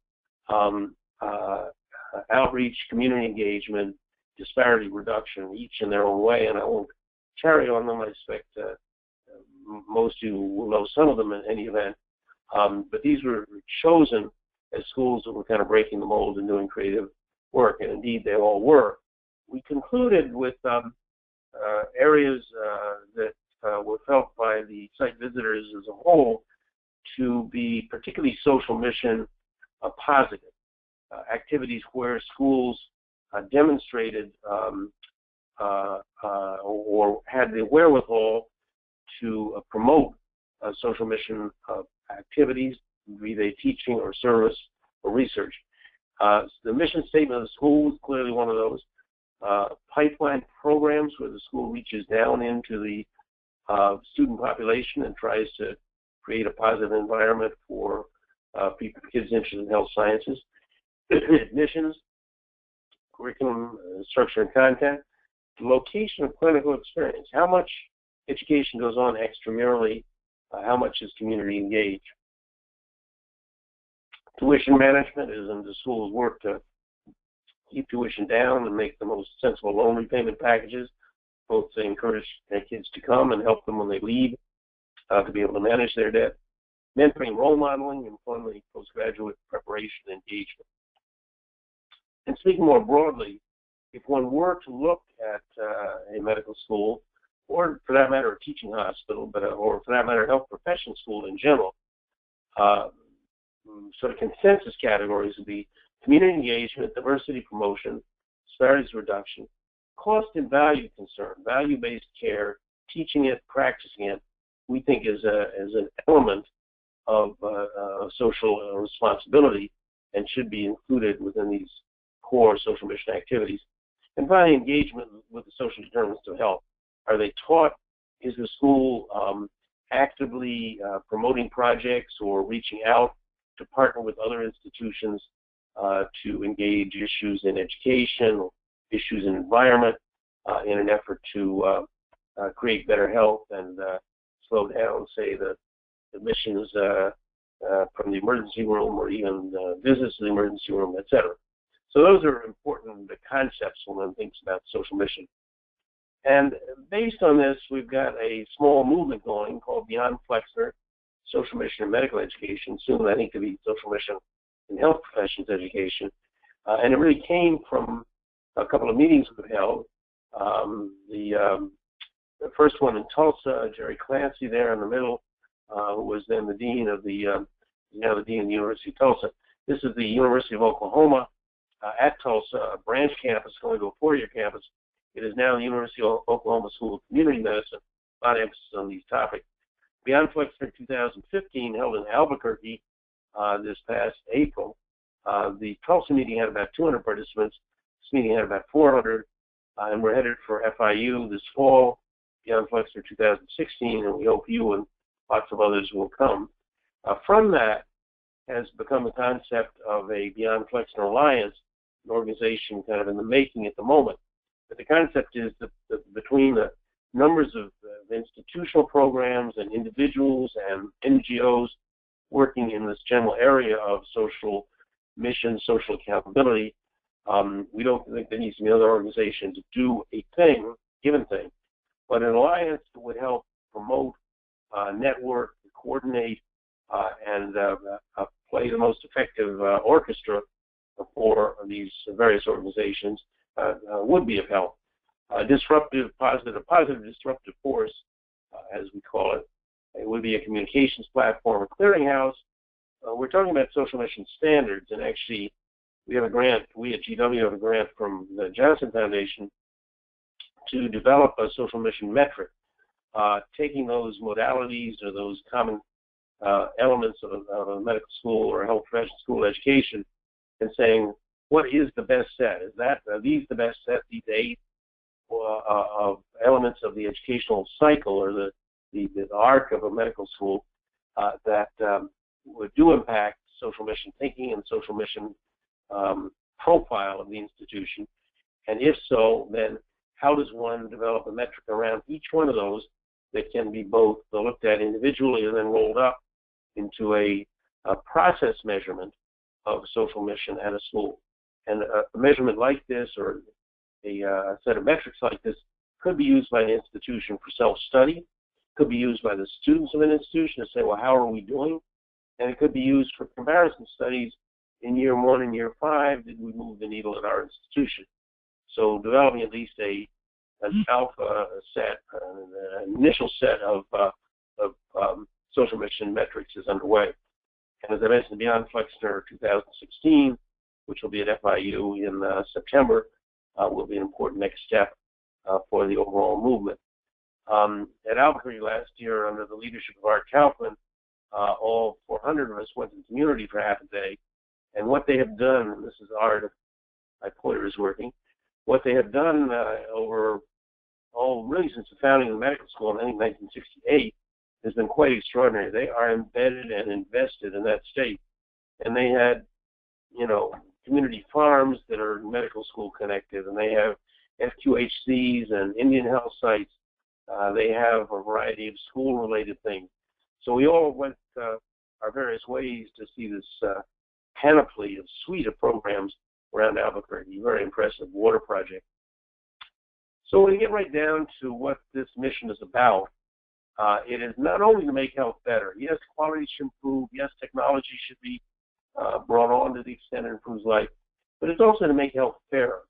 outreach, community engagement, disparity reduction, each in their own way, and I won't carry on them. I expect most of you will know some of them in any event. But these were chosen as schools that were kind of breaking the mold and doing creative work, and indeed they all were. We concluded with areas that were felt by the site visitors as a whole to be particularly social mission positive. Activities where schools demonstrated or had the wherewithal to promote social mission activities, be they teaching or service or research. The mission statement of the school was clearly one of those. Pipeline programs where the school reaches down into the student population and tries to create a positive environment for kids interested in health sciences. Admissions, curriculum structure and content, location of clinical experience. How much education goes on extramurally? How much is community engaged? Tuition management is in the school's work to keep tuition down and make the most sensible loan repayment packages, both to encourage their kids to come and help them when they leave to be able to manage their debt. Mentoring, role modeling, and finally postgraduate preparation and engagement. And speaking more broadly, if one were to look at a medical school, or for that matter a teaching hospital, or for that matter a health profession school in general, sort of consensus categories would be community engagement, diversity promotion, disparities reduction, cost and value concern, value-based care, teaching it, practicing it, we think is an element of social responsibility and should be included within these core social mission activities. And finally, engagement with the social determinants of health. Are they taught? Is the school actively promoting projects or reaching out to partner with other institutions to engage issues in education, issues in environment, in an effort to create better health and slow down, say, the admissions from the emergency room or even visits to the emergency room, etc. So those are important concepts when one thinks about social mission. And based on this, we've got a small movement going called Beyond Flexor, Social Mission in Medical Education, soon I think to be Social Mission in Health Professions Education. And it really came from a couple of meetings we've held. The first one in Tulsa, Jerry Clancy there in the middle, who was then the dean of now the dean of the University of Tulsa. This is the University of Oklahoma at Tulsa, a branch campus, going to a four-year campus. It is now the University of Oklahoma School of Community Medicine. A lot of emphasis on these topics. Beyond Flexor 2015 held in Albuquerque this past April. The Tulsa meeting had about 200 participants. This meeting had about 400, and we're headed for FIU this fall, Beyond Flexor 2016, and we hope you and lots of others will come. From that has become the concept of a Beyond Flexor Alliance, an organization kind of in the making at the moment. But the concept is that between the numbers of institutional programs and individuals and NGOs working in this general area of social mission, social accountability, we don't think there needs to be another organization to do a given thing, but an alliance that would help promote, network, coordinate, and play the most effective orchestra for these various organizations would be of help. Positive disruptive force, as we call it. It would be a communications platform, a clearinghouse. We're talking about social mission standards, and actually we have a grant, we at GW have a grant from the Johnson Foundation to develop a social mission metric, taking those modalities or those common elements of a medical school or a health professional school education and saying, what is the best set? Are these the best set, these 8 of elements of the educational cycle or the arc of a medical school that would do impact social mission thinking and social mission profile of the institution? And if so, then how does one develop a metric around each one of those that can be both looked at individually and then rolled up into a process measurement of social mission at a school? And a measurement like this, or a set of metrics like this, could be used by an institution for self-study, could be used by the students of an institution to say, well, how are we doing? And it could be used for comparison studies in year 1 and year 5. Did we move the needle at our institution? So developing at least an alpha set, an initial set of social mission metrics is underway. And as I mentioned, Beyond Flexor 2016, which will be at FIU in September, will be an important next step for the overall movement. At Albuquerque last year, under the leadership of Art Kaufman, all 400 of us went to the community for half a day. And what they have done, and this is Art, my pointer is working, what they have done really since the founding of the medical school in, I think, 1968, has been quite extraordinary. They are embedded and invested in that state. And they had, community farms that are medical school connected, and they have FQHCs and Indian health sites. They have a variety of school-related things. So we all went our various ways to see this panoply of suite of programs around Albuquerque. Very impressive water project. So when you get right down to what this mission is about, it is not only to make health better. Yes, quality should improve. Yes, technology should be brought on to the extent it improves life, but it's also to make health fairer,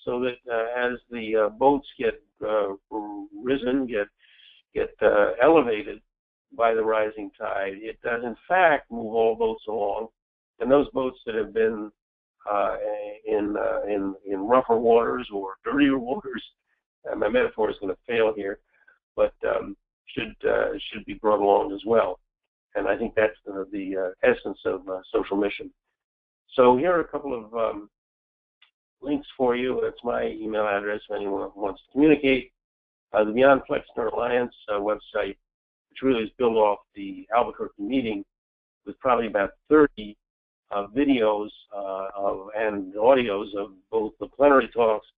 so that as the boats get risen, get elevated by the rising tide, it does in fact move all boats along, and those boats that have been in rougher waters or dirtier waters, my metaphor is going to fail here, but should be brought along as well. And I think that's the essence of social mission. So here are a couple of links for you. That's my email address if anyone wants to communicate. The Beyond Flexor Alliance website, which really is built off the Albuquerque meeting, with probably about 30 videos and audios of both the plenary talks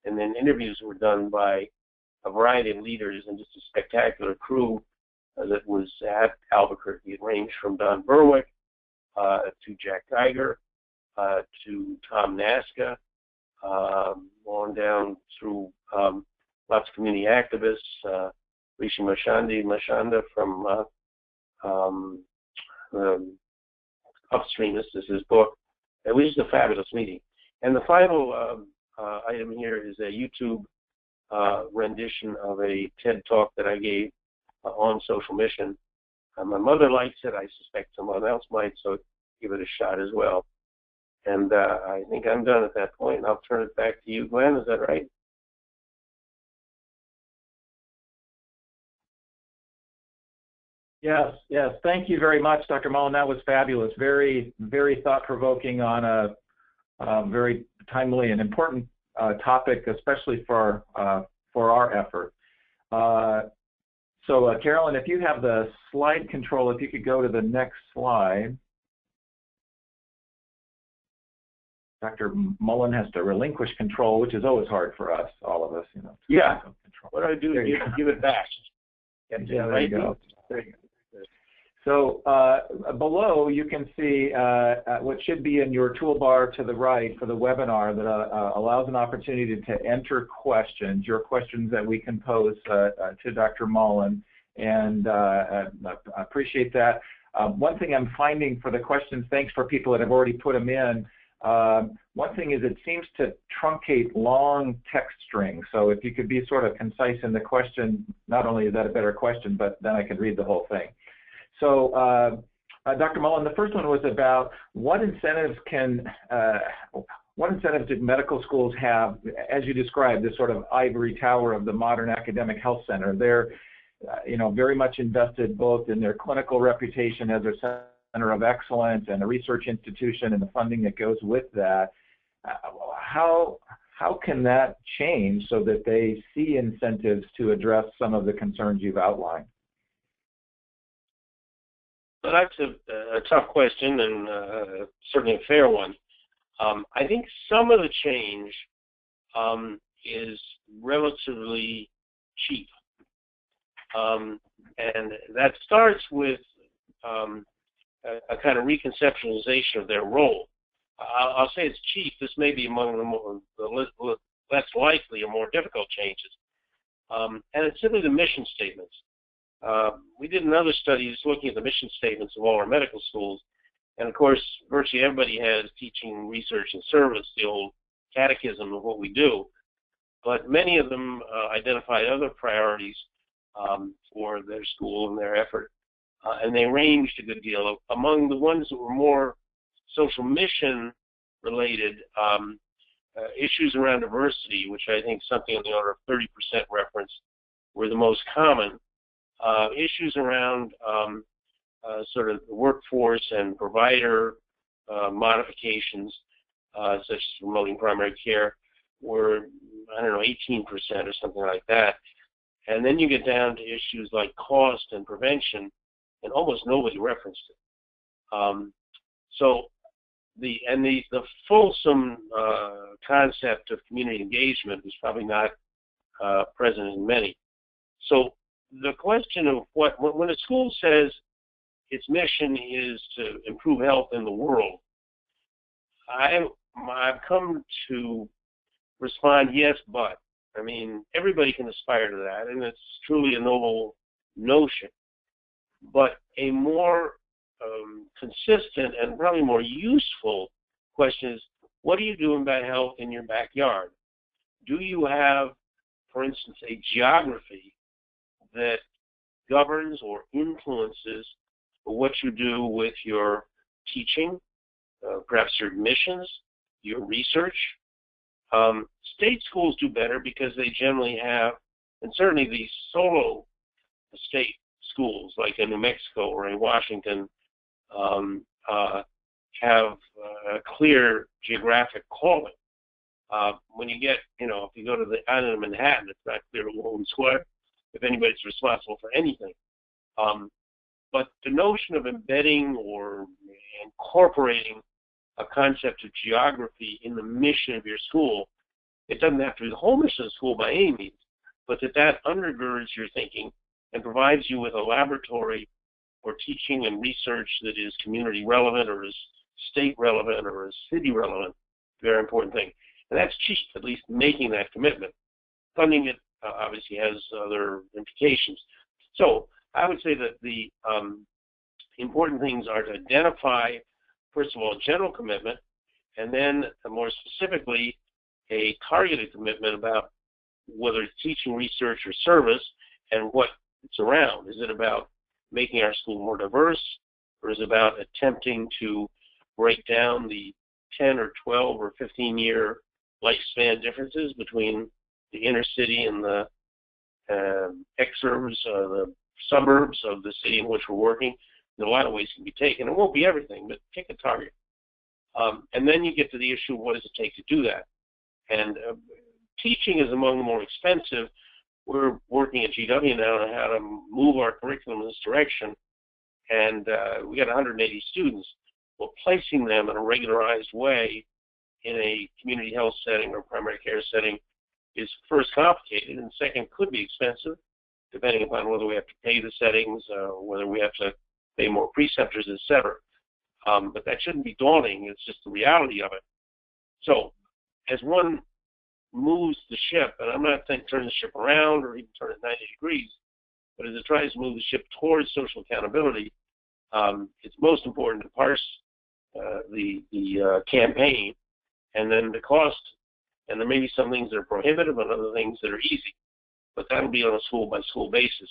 and then interviews were done by a variety of leaders and just a spectacular crew that was at Albuquerque. It ranged from Don Berwick to Jack Geiger to Tom Nasca, on down through lots of community activists, Rishi Mashanda from Upstream. This is his book. It was just a fabulous meeting. And the final item here is a YouTube rendition of a TED Talk that I gave on social mission. My mother likes it. I suspect someone else might, so give it a shot as well. And I think I'm done at that point, and I'll turn it back to you, Glenn. Is that right? Yes, yes. Thank you very much, Dr. Mullan. That was fabulous. Very, very thought-provoking on a very timely and important topic, especially for our effort. So, Carolyn, if you have the slide control, if you could go to the next slide. Dr. Mullan has to relinquish control, which is always hard for us, all of us, you know. Yeah. What do I do? Give it back. Yeah, there you go. There you go. So below, you can see what should be in your toolbar to the right for the webinar that allows an opportunity to enter questions, your questions that we can pose to Dr. Mullan, and I appreciate that. One thing I'm finding for the questions, thanks for people that have already put them in, one thing is it seems to truncate long text strings. So if you could be sort of concise in the question, not only is that a better question, but then I can read the whole thing. So, Dr. Mullan, the first one was about what incentives do medical schools have, as you described, this sort of ivory tower of the modern academic health center. They're, very much invested both in their clinical reputation as a center of excellence and a research institution and the funding that goes with that. How can that change so that they see incentives to address some of the concerns you've outlined? Well, that's a tough question and certainly a fair one. I think some of the change is relatively cheap. And that starts with a kind of reconceptualization of their role. I'll say it's cheap. This may be among the less likely or more difficult changes. And it's simply the mission statements. We did another study just looking at the mission statements of all our medical schools. And of course, virtually everybody has teaching, research, and service, the old catechism of what we do. But many of them identified other priorities for their school and their effort. And they ranged a good deal. Among the ones that were more social mission related, issues around diversity, which I think something on the order of 30% reference, were the most common. Issues around sort of the workforce and provider modifications, such as promoting primary care, were, 18% or something like that. And then you get down to issues like cost and prevention, and almost nobody referenced it. So the fulsome concept of community engagement was probably not present in many. So the question of when a school says its mission is to improve health in the world, I've come to respond, yes, but. I mean, everybody can aspire to that, and it's truly a noble notion. But a more consistent and probably more useful question is, what are you doing about health in your backyard? Do you have, for instance, a geography that governs or influences what you do with your teaching, perhaps your admissions, your research? State schools do better because they generally have, and certainly the solo state schools like in New Mexico or in Washington have a clear geographic calling. When you get, if you go to the island of Manhattan, it's not clear to Mullan Square if anybody's responsible for anything. But the notion of embedding or incorporating a concept of geography in the mission of your school, it doesn't have to be the whole mission of the school by any means, but that undergirds your thinking and provides you with a laboratory for teaching and research that is community relevant or is state relevant or is city relevant. Very important thing. And that's cheap, at least making that commitment. Funding it obviously has other implications. So I would say that the important things are to identify, first of all, general commitment, and then more specifically, a targeted commitment about whether it's teaching, research, or service, and what it's around. Is it about making our school more diverse, or is it about attempting to break down the 10 or 12 or 15-year lifespan differences between the inner city and the exurbs, the suburbs of the city in which we're working? There are a lot of ways it can be taken. It won't be everything, but pick a target. And then you get to the issue of what does it take to do that. And teaching is among the more expensive. We're working at GW now on how to move our curriculum in this direction, and we got 180 students. Well, placing them in a regularized way in a community health setting or primary care setting is first complicated, and second could be expensive, depending upon whether we have to pay the settings, whether we have to pay more preceptors, etc. But that shouldn't be daunting. It's just the reality of it. So as one moves the ship, and I'm not saying turn the ship around or even turn it 90 degrees, but as it tries to move the ship towards social accountability, it's most important to parse the campaign and then the cost. And there may be some things that are prohibitive and other things that are easy, but that'll be on a school-by-school basis.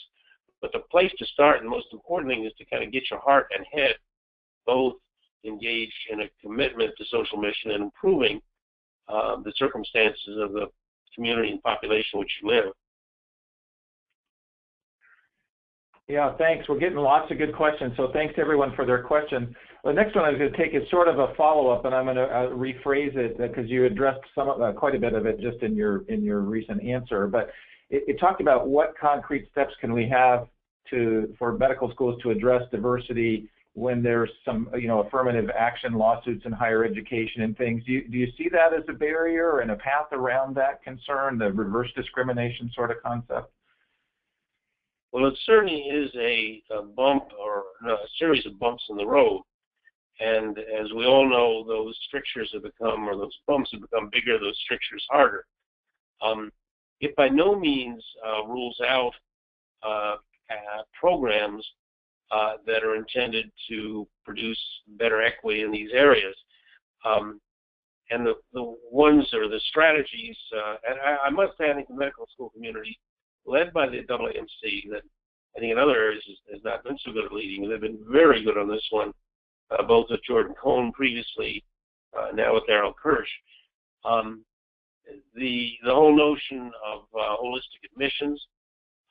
But the place to start, and the most important thing, is to kind of get your heart and head both engaged in a commitment to social mission and improving the circumstances of the community and population in which you live. Yeah, thanks. We're getting lots of good questions, so thanks everyone for their questions. The next one I was going to take is sort of a follow-up, and I'm going to rephrase it because you addressed quite a bit of it just in your recent answer. But it talked about what concrete steps can we have for medical schools to address diversity when there's some affirmative action lawsuits in higher education and things. Do you see that as a barrier and a path around that concern, the reverse discrimination sort of concept? Well, it certainly is a bump or a series of bumps in the road. And as we all know, those strictures have become, or those bumps have become bigger, those strictures harder. It by no means rules out programs that are intended to produce better equity in these areas. And the ones or the strategies, and I must say, I think the medical school community, led by the AAMC, that I think in other areas has not been so good at leading. They've been very good on this one, both with Jordan Cohn previously, now with Darrell Kirsch. The whole notion of holistic admissions,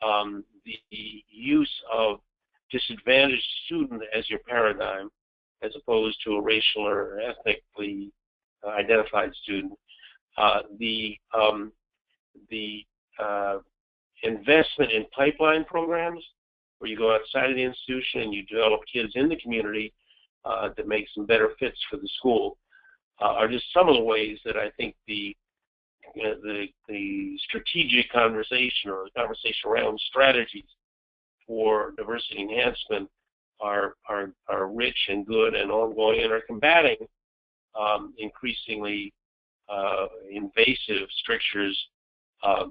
the use of disadvantaged student as your paradigm, as opposed to a racial or ethnically identified student, the investment in pipeline programs where you go outside of the institution and you develop kids in the community that makes them better fits for the school are just some of the ways that I think the strategic conversation or the conversation around strategies for diversity enhancement are rich and good and ongoing and are combating increasingly invasive strictures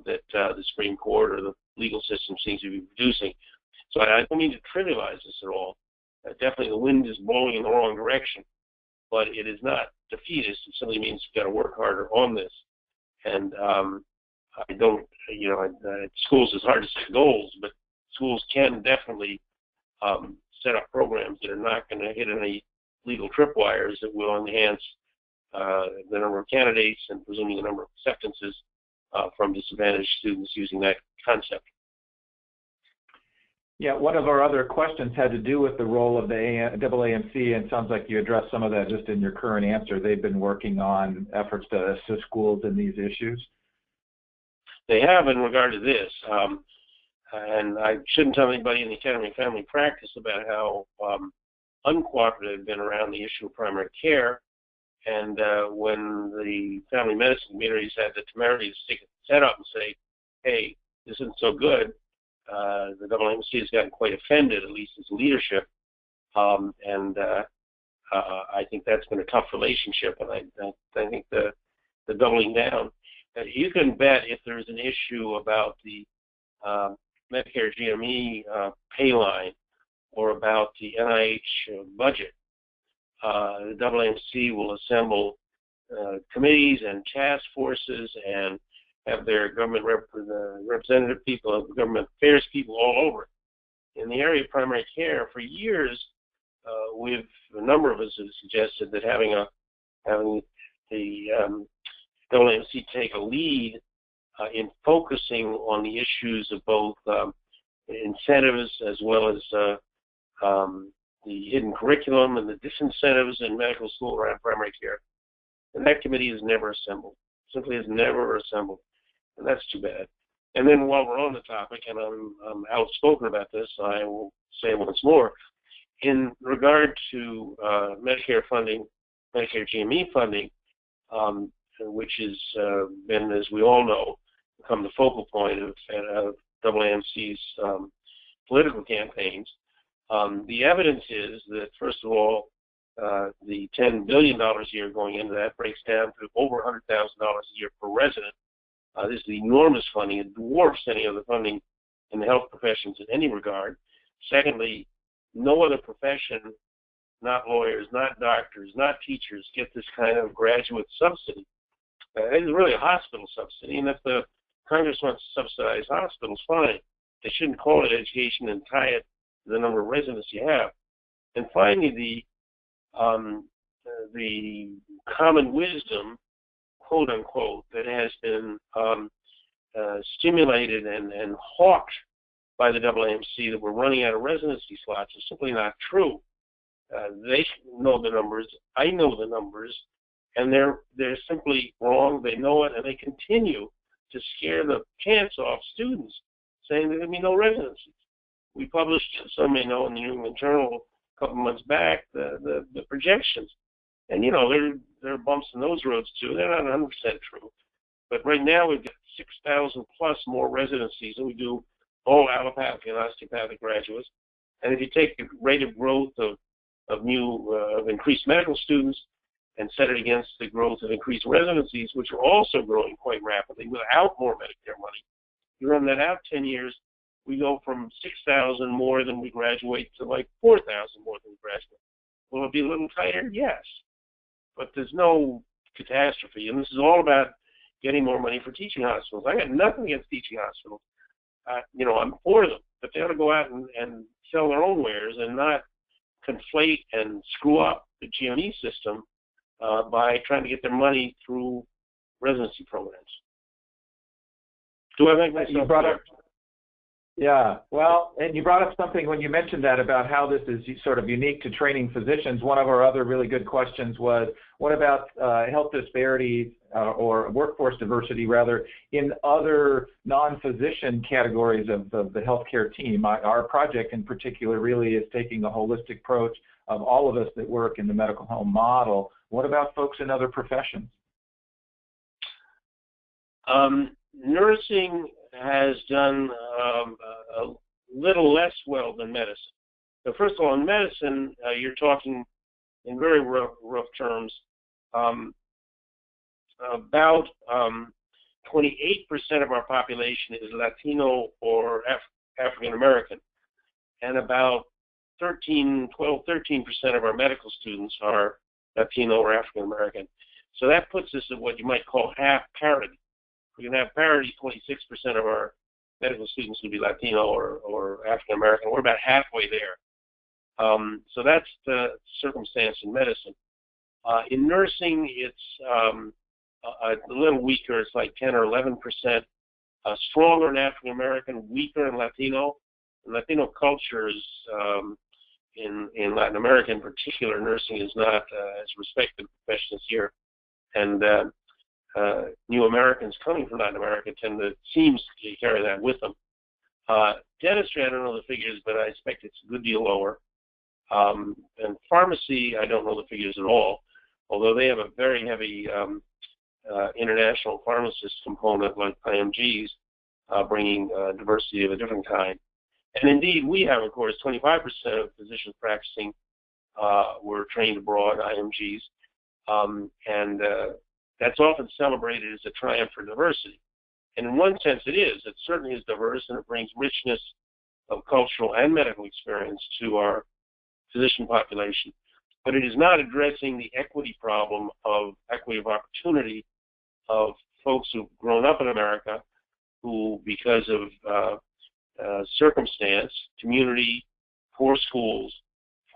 that the Supreme Court or the legal system seems to be producing. So I don't mean to trivialize this at all. Definitely the wind is blowing in the wrong direction, but it is not defeatist. It simply means you've got to work harder on this. And I don't, schools is hard to set goals, but schools can definitely set up programs that are not going to hit any legal tripwires that will enhance the number of candidates and presumably the number of acceptances from disadvantaged students using that concept. Yeah, one of our other questions had to do with the role of the AAMC, and it sounds like you addressed some of that just in your current answer. They've been working on efforts to assist schools in these issues. They have in regard to this, and I shouldn't tell anybody in the Academy of Family Practice about how uncooperative they've been around the issue of primary care. And when the family medicine communities had the temerity to stick its head up and say, hey, isn't so good. The AAMC has gotten quite offended, at least as leadership, and I think that's been a tough relationship. And I think the doubling down. You can bet if there's an issue about the Medicare GME pay line or about the NIH budget, the AAMC will assemble committees and task forces and have their government representative people, government affairs people all over it. In the area of primary care, for years, a number of us have suggested that having the AAMC take a lead in focusing on the issues of both incentives as well as the hidden curriculum and the disincentives in medical school around primary care. And that committee has never assembled, simply has never assembled, and that's too bad. And then while we're on the topic, and I'm outspoken about this, I will say once more, in regard to Medicare funding, Medicare GME funding, which has been, as we all know, become the focal point of AAMC's political campaigns. The evidence is that, first of all, the $10 billion a year going into that breaks down to over $100,000 a year per resident. This is enormous funding. It dwarfs any other funding in the health professions in any regard. Secondly, no other profession, not lawyers, not doctors, not teachers, get this kind of graduate subsidy. It's really a hospital subsidy, and if the Congress wants to subsidize hospitals, fine. They shouldn't call it education and tie it to the number of residents you have. And finally, the common wisdom, quote unquote, that has been stimulated and hawked by the AAMC that we're running out of residency slots is simply not true. They know the numbers. I know the numbers, and they're simply wrong. They know it, and they continue to scare the pants off students, saying there's going to be no residencies. We published, some may know, in the New England Journal a couple months back the projections, and there are bumps in those roads too. They're not 100% true, but right now we've got 6,000 plus more residencies than we do all allopathic and osteopathic graduates. And if you take the rate of growth of increased medical students and set it against the growth of increased residencies, which are also growing quite rapidly without more Medicare money, you run that out 10 years, we go from 6,000 more than we graduate to like 4,000 more than we graduate. Will it be a little tighter? Yes. But there's no catastrophe. And this is all about getting more money for teaching hospitals. I got nothing against teaching hospitals. I'm for them, but they ought to go out and sell their own wares and not conflate and screw up the GME system by trying to get their money through residency programs. Do I make myself clear? Yeah, well, and you brought up something when you mentioned that about how this is sort of unique to training physicians. One of our other really good questions was, what about health disparities or workforce diversity, rather, in other non-physician categories of the healthcare team? Our project in particular really is taking a holistic approach of all of us that work in the medical home model. What about folks in other professions? Nursing has done a little less well than medicine. So first of all, in medicine, you're talking in very rough terms, about 28% of our population is Latino or African American, and about 13% of our medical students are Latino or African American. So that puts us at what you might call half parity. We can have parity. 26% of our medical students would be Latino or African American. We're about halfway there. So that's the circumstance in medicine. In nursing, it's a little weaker. It's like 10 or 11%. Stronger in African American, weaker in Latino. And Latino cultures in Latin America, in particular, nursing is not as respected profession as here. And new Americans coming from Latin America seems to carry that with them. Dentistry, I don't know the figures, but I expect it's a good deal lower. And pharmacy, I don't know the figures at all, although they have a very heavy international pharmacist component like IMGs. bringing diversity of a different kind. And indeed, we have, of course, 25% of physicians practicing were trained abroad, IMGs, and that's often celebrated as a triumph for diversity. And in one sense it is. It certainly is diverse, and it brings richness of cultural and medical experience to our physician population. But it is not addressing the equity problem of equity of opportunity of folks who've grown up in America who, because of circumstance, community, poor schools,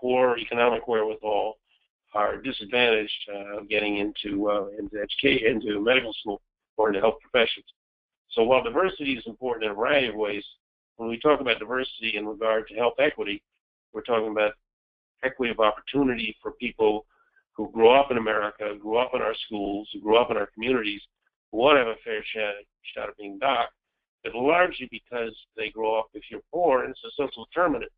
poor economic wherewithal, are disadvantaged getting into education, into medical school, or into health professions. So while diversity is important in a variety of ways, when we talk about diversity in regard to health equity, we're talking about equity of opportunity for people who grow up in America, grew up in our schools, who grew up in our communities, who want to have a fair shot of being doc, but largely because they grow up, if you're poor, and it's a social determinant.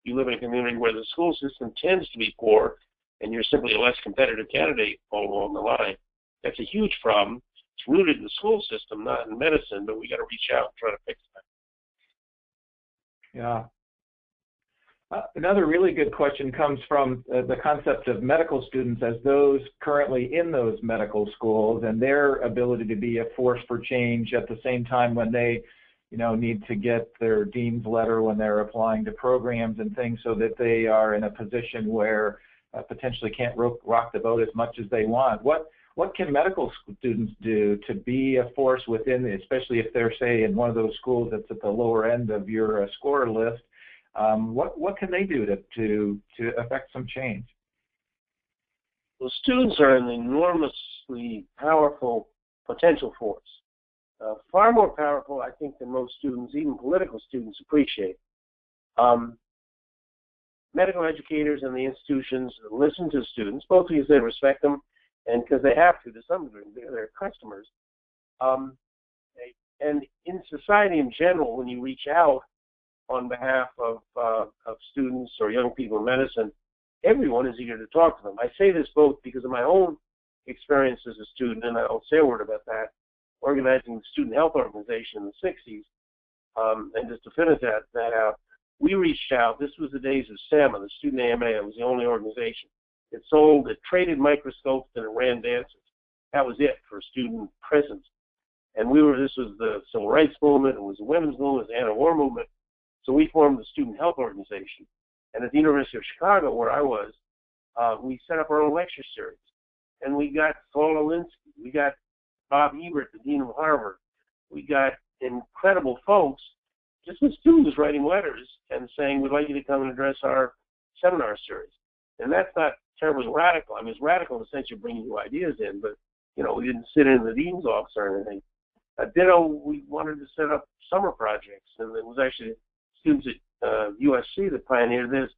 You live in a community where the school system tends to be poor, and you're simply a less competitive candidate all along the line. That's a huge problem. It's rooted in the school system, not in medicine, but we got to reach out and try to fix that. Yeah. Another really good question comes from the concept of medical students as those currently in those medical schools and their ability to be a force for change at the same time when they, need to get their dean's letter when they're applying to programs and things, so that they are in a position where potentially can't rock the boat as much as they want. What can medical students do to be a force within, especially if they're, say, in one of those schools that's at the lower end of your score list? What can they do to affect some change? Well, students are an enormously powerful potential force. Far more powerful, I think, than most students, even political students, appreciate. Medical educators and the institutions listen to students, both because they respect them and because they have to some degree. They're customers. And in society in general, when you reach out on behalf of students or young people in medicine, everyone is eager to talk to them. I say this both because of my own experience as a student, and I'll say a word about that, organizing the student health organization in the 60s, and just to finish that out, we reached out. This was the days of SAMA, the Student AMA. It was the only organization. It traded microscopes, and it ran dances. That was it for student presence. And this was the civil rights movement, it was the women's movement, it was the anti-war movement. So we formed the Student Health Organization. And at the University of Chicago, where I was, we set up our own lecture series. And we got Saul Alinsky, we got Bob Ebert, the Dean of Harvard. We got incredible folks, just with students writing letters and saying, we'd like you to come and address our seminar series. And that's not terribly radical. I mean, it's radical in the sense you're bringing new ideas in, but, we didn't sit in the dean's office or anything. Ditto, we wanted to set up summer projects, and it was actually students at USC that pioneered this.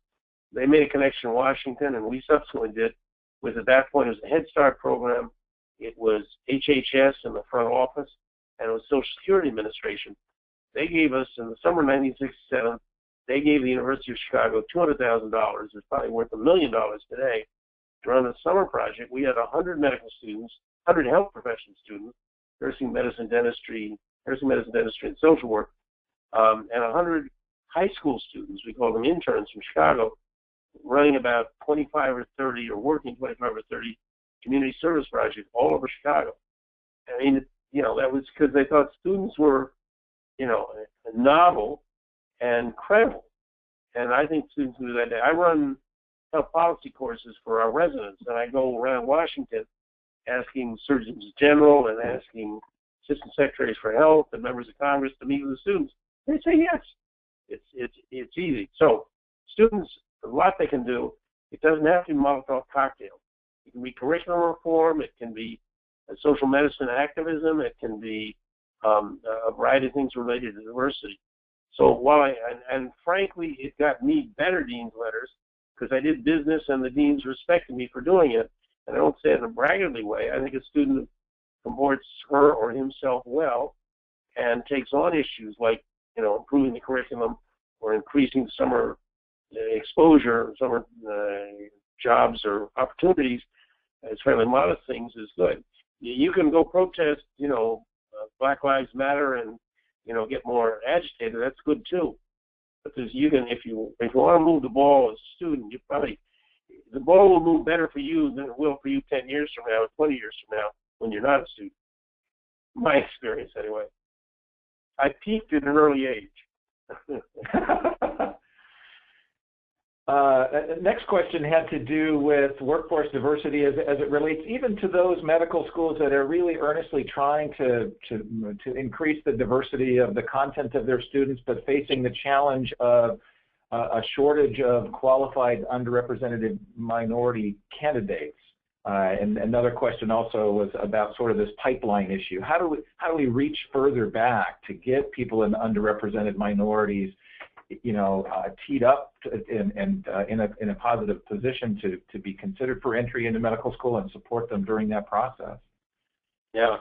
They made a connection in Washington, and we subsequently did, with at that point it was a Head Start program, it was HHS in the front office, and it was Social Security Administration. They gave us, in the summer of 1967, they gave the University of Chicago $200,000. It's probably worth $1 million today. To run a summer project, we had 100 medical students, 100 health profession students, nursing medicine, dentistry, and social work, and 100 high school students, we call them interns from Chicago, running about 25 or 30, or working 25 or 30 community service projects all over Chicago. I mean, that was because they thought students were, novel and credible. And I think students do that. I run health policy courses for our residents, and I go around Washington asking surgeons general and asking assistant secretaries for health and members of Congress to meet with the students. They say yes. It's easy. So students, a lot they can do. It doesn't have to be Molotov cocktail. It can be curriculum reform. It can be social medicine activism. It can be a variety of things related to diversity. So while and frankly, it got me better dean's letters because I did business and the deans respected me for doing it. And I don't say it in a braggartly way. I think a student comports her or himself well and takes on issues like, improving the curriculum or increasing summer exposure, summer jobs or opportunities as fairly modest things is good. You can go protest, Black Lives Matter and get more agitated, that's good too. But if you want to move the ball as a student, the ball will move better for you than it will for you 10 years from now or 20 years from now when you're not a student. My experience, anyway. I peaked at an early age. Next question had to do with workforce diversity as it relates even to those medical schools that are really earnestly trying to increase the diversity of the content of their students, but facing the challenge of a shortage of qualified underrepresented minority candidates. And another question also was about sort of this pipeline issue. How do we reach further back to get people in underrepresented minorities, teed up and in a positive position to be considered for entry into medical school and support them during that process? Yeah,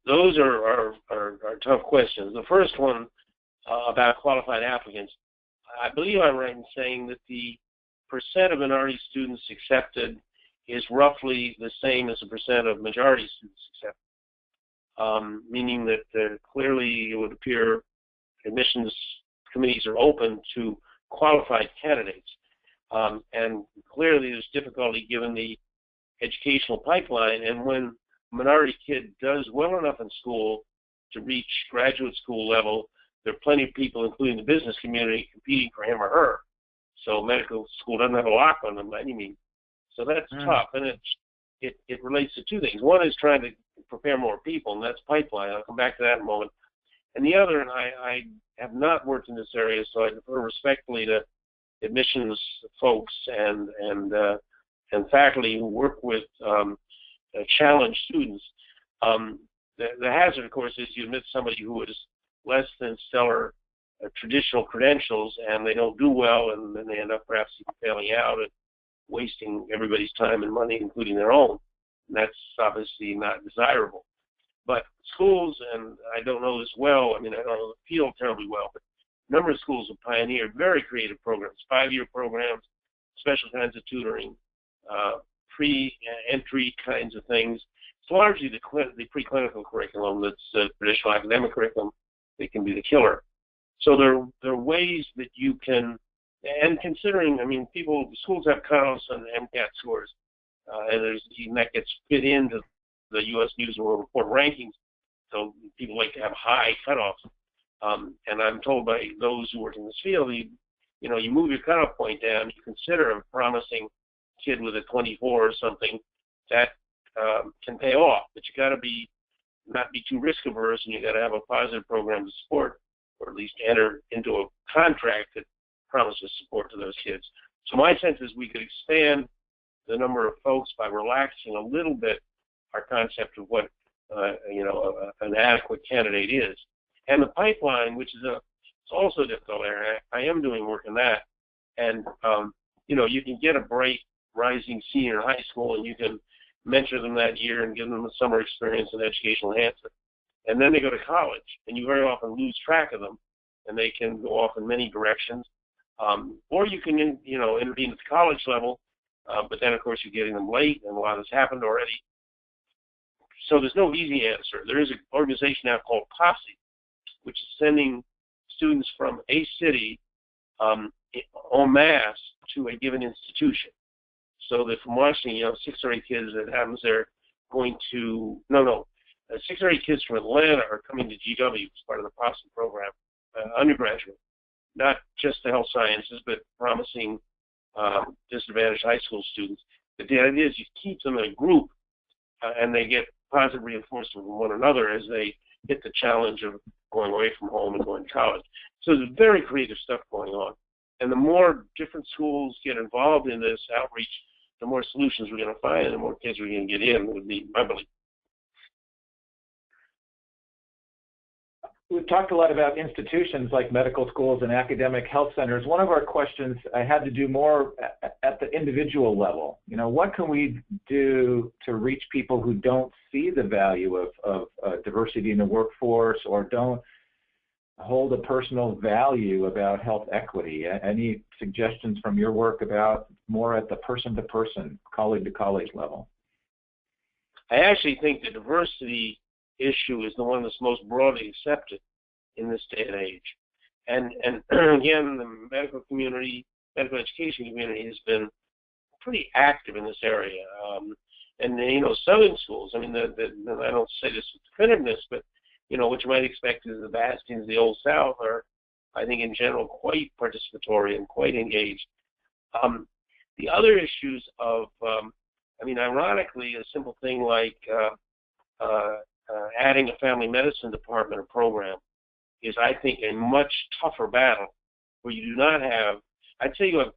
those are tough questions. The first one about qualified applicants, I believe I'm right in saying that the percent of minority students accepted is roughly the same as the percent of majority students accepted, meaning that clearly it would appear admissions committees are open to qualified candidates. And clearly there's difficulty given the educational pipeline, and when a minority kid does well enough in school to reach graduate school level, there are plenty of people, including the business community, competing for him or her. So medical school doesn't have a lock on them by any means. So that's tough, and it relates to two things. One is trying to prepare more people, and that's pipeline. I'll come back to that in a moment. And the other, and I have not worked in this area, so I defer respectfully to admissions folks and faculty who work with challenged students. The hazard, of course, is you admit somebody who is less than stellar traditional credentials, and they don't do well, and then they end up perhaps even failing out and wasting everybody's time and money, including their own. And that's obviously not desirable. But schools, and I don't know this well, I don't know the field terribly well, but a number of schools have pioneered very creative programs, 5-year programs, special kinds of tutoring, pre-entry kinds of things. It's largely the preclinical curriculum that's traditional academic curriculum that can be the killer. So there are ways that you can, and considering, schools have cutoffs on MCAT scores, and that gets fit into the U.S. News and World Report rankings, so people like to have high cutoffs. And I'm told by those who work in this field, you move your cutoff point down, you consider a promising kid with a 24 or something, that can pay off. But you got to not be too risk averse, and you got to have a positive program to support, or at least enter into a contract that promises support to those kids. So my sense is we could expand the number of folks by relaxing a little bit our concept of what an adequate candidate is. And the pipeline, which is it's also a difficult area. I am doing work in that. And, you can get a bright rising senior in high school, and you can mentor them that year and give them a summer experience in educational enhancement. And then they go to college, and you very often lose track of them, and they can go off in many directions. Or you can, intervene at the college level, but then, of course, you're getting them late, and a lot has happened already. So there's no easy answer. There is an organization now called POSSE, which is sending students from a city en masse to a given institution. So that from Washington, 6 or 8 kids that happens they're going to, 6 or 8 kids from Atlanta are coming to GW as part of the POSSE program, undergraduate, not just the health sciences, but promising disadvantaged high school students. But the idea is you keep them in a group, and they get positive reinforcement from one another as they hit the challenge of going away from home and going to college. So there's very creative stuff going on. And the more different schools get involved in this outreach, the more solutions we're going to find and the more kids we're going to get in, would be my belief. We've talked a lot about institutions like medical schools and academic health centers. One of our questions had to do more at the individual level. What can we do to reach people who don't see the value of diversity in the workforce or don't hold a personal value about health equity? Any suggestions from your work about more at the person-to-person, colleague-to-college level? I actually think the diversity issue is the one that's most broadly accepted. in this day and age. And again, the medical education community has been pretty active in this area. And you know, southern schools, I mean, I don't say this with definitiveness, but you know, what you might expect is the bastions of the Old South are, I think, in general, quite participatory and quite engaged. The other issues of, I mean, ironically, a simple thing like adding a family medicine department or program is, I think, a much tougher battle where you do not have, I'd say you have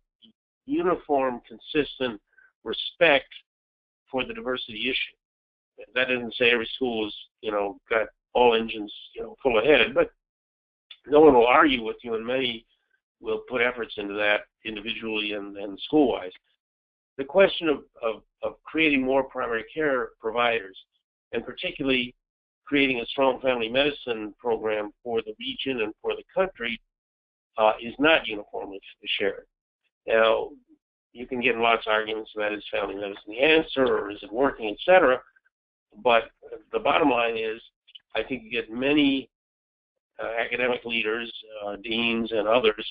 uniform, consistent respect for the diversity issue. That doesn't say every school is, you know, got all engines, you know, full ahead, but no one will argue with you, and many will put efforts into that individually and school-wise. The question of creating more primary care providers, and particularly creating a strong family medicine program for the region and for the country, is not uniformly shared. Now, you can get in lots of arguments about is family medicine the answer, or is it working, etc. But the bottom line is, I think you get many academic leaders, deans and others,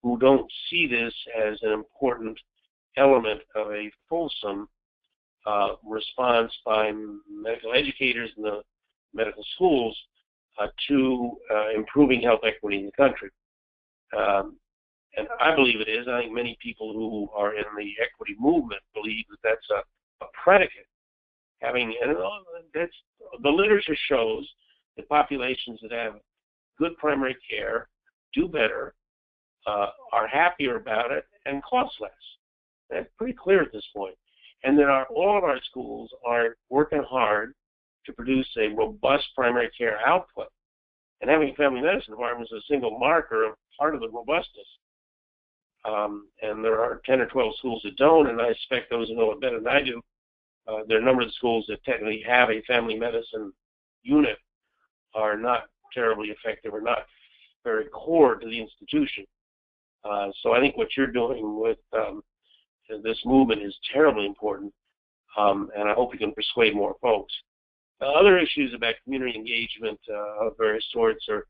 who don't see this as an important element of a fulsome response by medical educators in the medical schools to improving health equity in the country. And I believe it is. I think many people who are in the equity movement believe that that's a predicate. And that's, the literature shows that populations that have good primary care do better, are happier about it, and cost less. That's pretty clear at this point. And that all of our schools are working hard to produce a robust primary care output. And having family medicine departments is a single marker of part of the robustness. And there are 10 or 12 schools that don't, and I suspect those who know it better than I do. There are a number of schools that technically have a family medicine unit are not terribly effective or not very core to the institution. So I think what you're doing with this movement is terribly important, and I hope you can persuade more folks. Other issues about community engagement of various sorts are,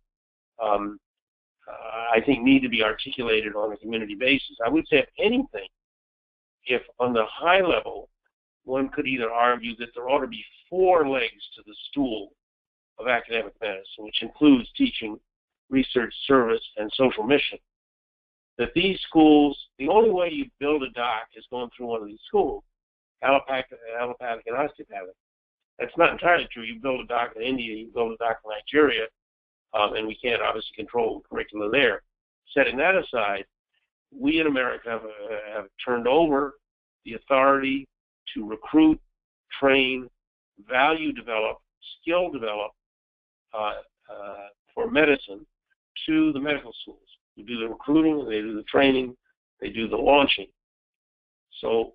I think, need to be articulated on a community basis. I would say, if anything, if on the high level, one could either argue that there ought to be 4 legs to the stool of academic medicine, which includes teaching, research, service, and social mission. That these schools, the only way you build a doc is going through one of these schools, allopathic and osteopathic. That's not entirely true. You build a doc in India, you build a doc in Nigeria, and we can't obviously control the curriculum there. Setting that aside, we in America have turned over the authority to recruit, train, value develop, skill develop for medicine to the medical schools. They do the recruiting, they do the training, they do the launching. So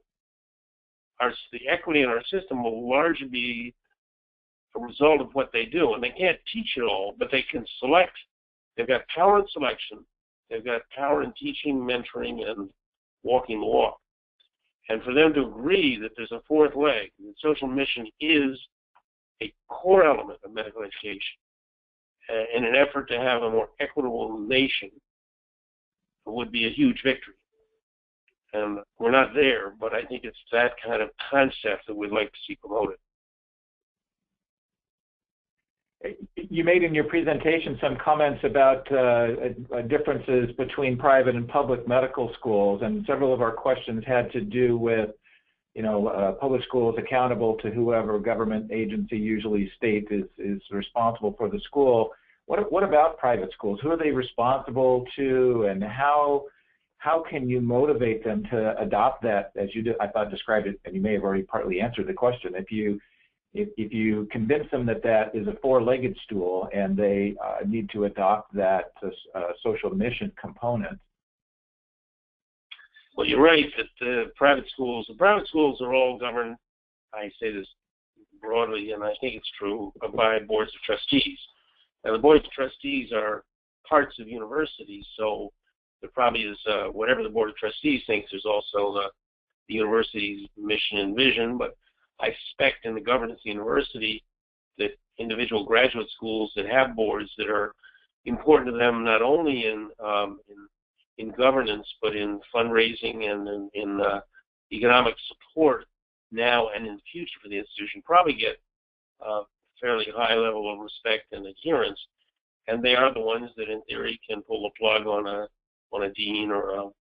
the equity in our system will largely be a result of what they do. And they can't teach it all, but they can select. They've got power in selection. They've got power in teaching, mentoring, and walking the walk. And for them to agree that there's a 4th leg, that social mission is a core element of medical education in an effort to have a more equitable nation, would be a huge victory. And we're not there, but I think it's that kind of concept that we'd like to see promoted. You made in your presentation some comments about differences between private and public medical schools, and several of our questions had to do with, you know, public schools accountable to whoever government agency, usually state, is responsible for the school. What about private schools? Who are they responsible to, and how can you motivate them to adopt that, as you did, I thought, described it, and you may have already partly answered the question. If you convince them that that is a 4-legged stool and they need to adopt that social mission component. Well, you're right that the private schools are all governed, I say this broadly, and I think it's true, by boards of trustees. Now, the boards of trustees are parts of universities, so there probably is, whatever the board of trustees thinks, there's also the university's mission and vision, but I suspect in the governance of the university that individual graduate schools that have boards that are important to them not only in governance, but in fundraising and in economic support now and in the future for the institution, probably get a fairly high level of respect and adherence, and they are the ones that, in theory, can pull the plug on a dean or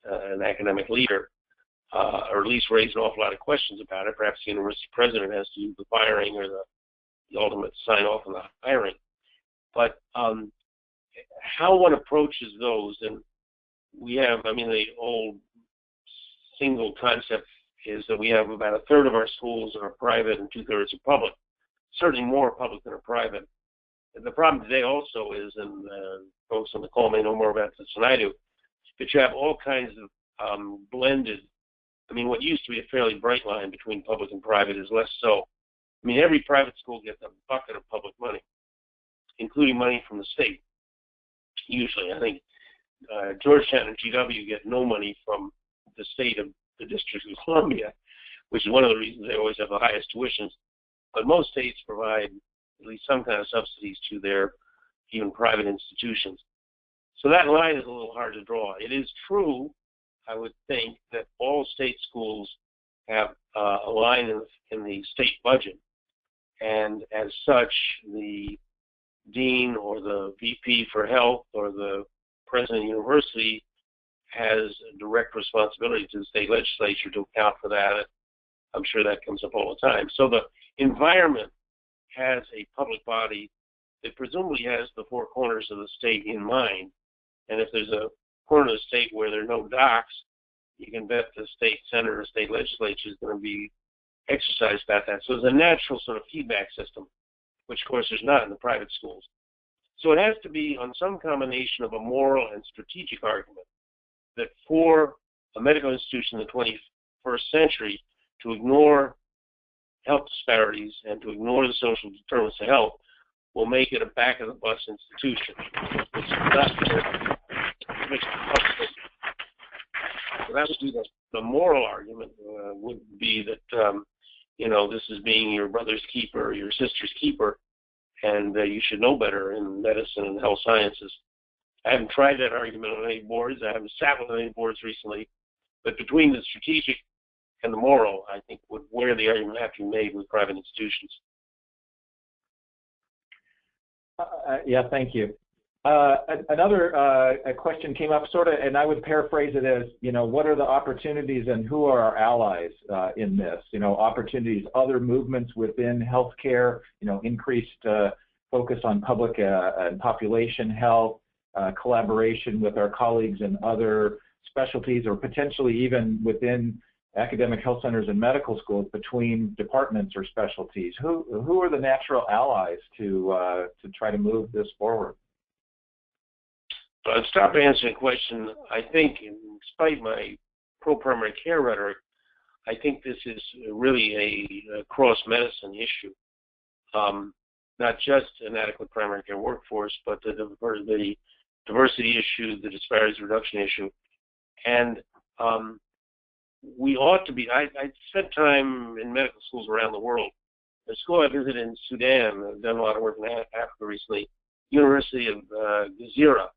an academic leader, or at least raise an awful lot of questions about it. Perhaps the university president has to do the firing or the ultimate sign off on the hiring. But how one approaches those, and we have, I mean, the old single concept is that we have about a third of our schools that are private and 2/3 are public, certainly more public than are private. And the problem today also is, and folks on the call may know more about this than I do, that you have all kinds of blended, I mean, what used to be a fairly bright line between public and private is less so. I mean, every private school gets a bucket of public money, including money from the state. Usually, I think Georgetown and GW get no money from the state of the District of Columbia, which is one of the reasons they always have the highest tuitions. But most states provide at least some kind of subsidies to their even private institutions. So that line is a little hard to draw. It is true, I would think, that all state schools have a line in the state budget, and as such, the dean or the VP for health or the president of the university has a direct responsibility to the state legislature to account for that. I'm sure that comes up all the time. So the environment has a public body that presumably has the four corners of the state in mind. And if there's a corner of the state where there are no docs, you can bet the state senate or state legislature is going to be exercised about that. So there's a natural sort of feedback system, which of course there's not in the private schools. So it has to be on some combination of a moral and strategic argument that for a medical institution in the 21st century to ignore health disparities and to ignore the social determinants of health will make it a back-of-the-bus institution. Which is not so that would be the moral argument would be that, you know, this is being your brother's keeper or your sister's keeper, and you should know better in medicine and health sciences. I haven't tried that argument on any boards. I haven't sat with any boards recently. But between the strategic and the moral, I think, would where the argument have to be made with private institutions. Yeah, thank you. Another question came up, sort of, and I would paraphrase it as, you know, what are the opportunities and who are our allies in this? You know, opportunities, other movements within healthcare, you know, increased focus on public and population health, collaboration with our colleagues in other specialties, or potentially even within academic health centers and medical schools between departments or specialties. Who are the natural allies to try to move this forward? I'll stop answering the question. I think, in spite of my pro-primary care rhetoric, I think this is really a cross-medicine issue. Not just an adequate primary care workforce, but the diversity issue, the disparities reduction issue. And we ought to be, I spent time in medical schools around the world. The school I visited in Sudan, I've done a lot of work in Africa recently, University of Gezira,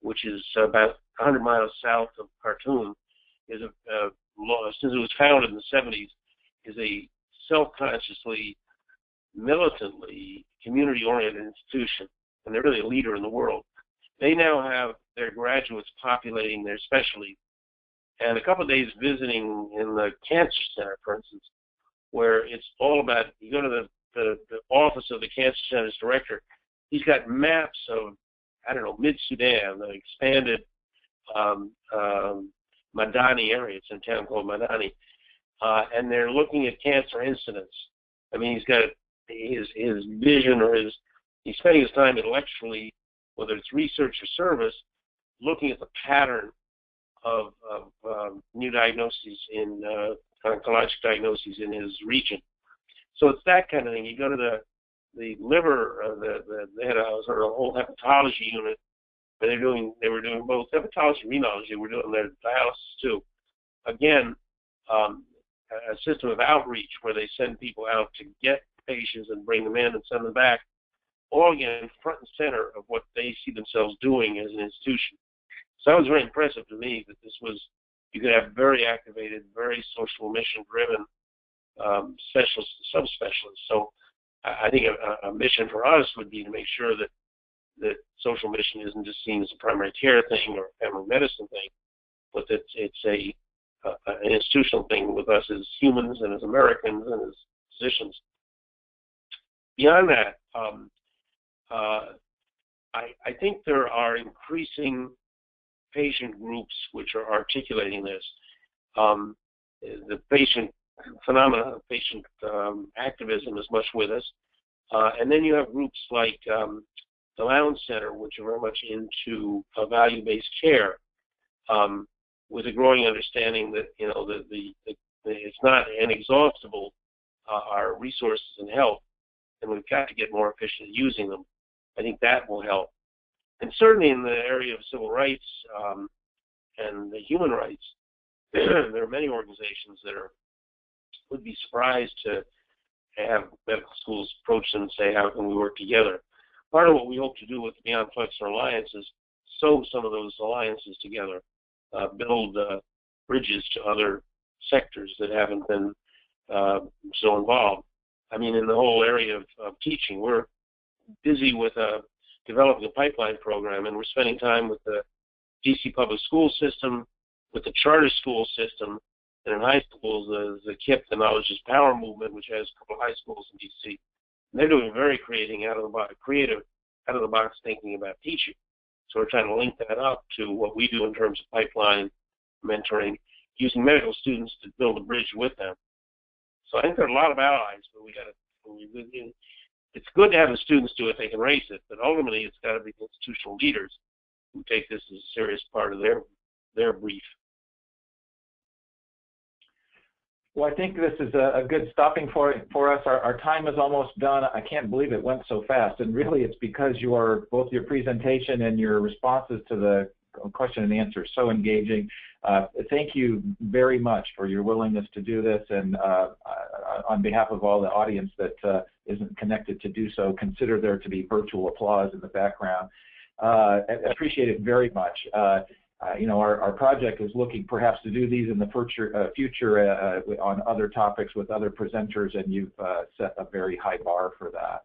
which is about 100 miles south of Khartoum, is since it was founded in the 70s, is a self-consciously, militantly, community-oriented institution, and they're really a leader in the world. They now have their graduates populating their specialty. And a couple of days visiting in the cancer center, for instance, where it's all about, you go to the office of the cancer center's director, he's got maps of, I don't know, mid-Sudan, the expanded Madani area. It's in a town called Madani. And they're looking at cancer incidence. I mean, he's got his vision, or he's spending his time intellectually, whether it's research or service, looking at the pattern of new diagnoses in oncologic diagnoses in his region. So it's that kind of thing. You go to the liver, they had a sort of whole hepatology unit, but they were doing both hepatology and renalogy. They were doing their dialysis too. Again, a system of outreach where they send people out to get patients and bring them in and send them back. all again front and center of what they see themselves doing as an institution. So that was very impressive to me that this was, you could have very activated, very social mission-driven specialists, subspecialists. So I think a mission for us would be to make sure that social mission isn't just seen as a primary care thing or family medicine thing, but that it's an institutional thing with us as humans and as Americans and as physicians. Beyond that, I think there are increasing patient groups which are articulating this. The patient phenomena of patient activism is much with us. And then you have groups like the Lowndes Center, which are very much into value-based care, with a growing understanding that, you know, it's not inexhaustible, our resources in health, and we've got to get more efficient at using them. I think that will help. And certainly in the area of civil rights and the human rights, there are many organizations that would be surprised to have medical schools approach them and say, how can we work together? Part of what we hope to do with the Beyond Flexor Alliance is sew some of those alliances together, build bridges to other sectors that haven't been so involved. I mean, in the whole area of teaching, we're busy with developing a pipeline program, and we're spending time with the DC public school system, with the charter school system, and in high schools, the KIP, the Knowledge is Power movement, which has a couple of high schools in DC. And they're doing very creative, out of the box thinking about teaching. So we're trying to link that up to what we do in terms of pipeline mentoring, using medical students to build a bridge with them. So I think there are a lot of allies, but it's good to have the students do it, they can race it, but ultimately it's got to be the institutional leaders who take this as a serious part of their brief. Well, I think this is a good stopping for us. Our time is almost done. I can't believe it went so fast, and really it's because both your presentation and your responses to the question and answer so engaging. Thank you very much for your willingness to do this, and on behalf of all the audience that isn't connected to do so, consider there to be virtual applause in the background. I appreciate it very much. You know, our project is looking perhaps to do these in the future on other topics with other presenters, and you've set a very high bar for that.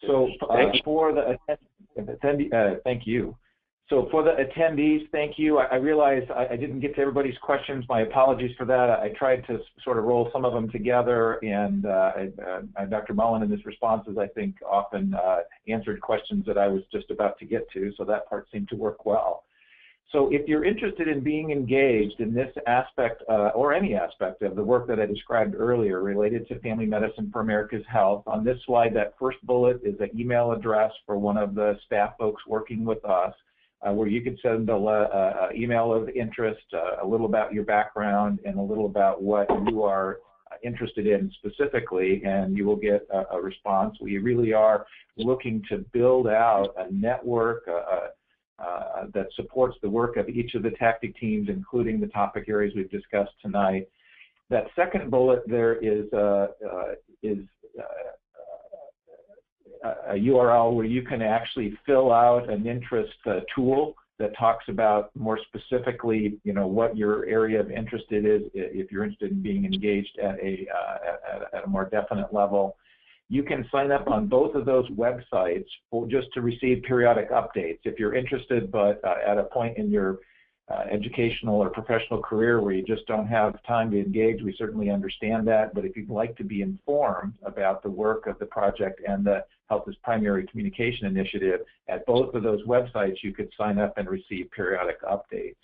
So for the attendees, thank you. So for the attendees, thank you. I realize I didn't get to everybody's questions. My apologies for that. I tried to sort of roll some of them together, and Dr. Mullan in his responses, I think, often answered questions that I was just about to get to, so that part seemed to work well. So if you're interested in being engaged in this aspect or any aspect of the work that I described earlier related to Family Medicine for America's Health, on this slide, that first bullet is an email address for one of the staff folks working with us, where you can send an email of interest, a little about your background, and a little about what you are interested in specifically, and you will get a response. We really are looking to build out a network that supports the work of each of the tactic teams, including the topic areas we've discussed tonight. That second bullet there is a URL where you can actually fill out an interest tool that talks about more specifically, you know, what your area of interest is, if you're interested in being engaged at a more definite level. You can sign up on both of those websites just to receive periodic updates. If you're interested, but at a point in your educational or professional career where you just don't have time to engage, we certainly understand that. But if you'd like to be informed about the work of the project and the Health as Primary Communication Initiative, at both of those websites you could sign up and receive periodic updates.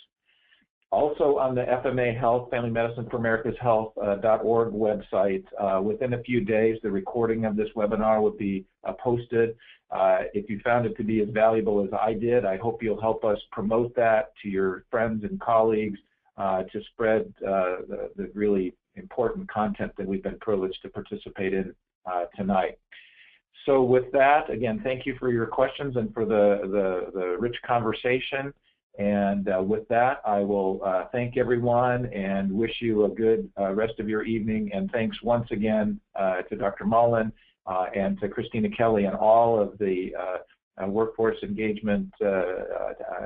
Also on the FMA Health, Family Medicine for America's Health.org website, within a few days, the recording of this webinar will be posted. If you found it to be as valuable as I did, I hope you'll help us promote that to your friends and colleagues to spread the really important content that we've been privileged to participate in tonight. So with that, again, thank you for your questions and for the rich conversation. And with that, I will thank everyone and wish you a good rest of your evening. And thanks once again to Dr. Mullan and to Christina Kelly and all of the workforce engagement,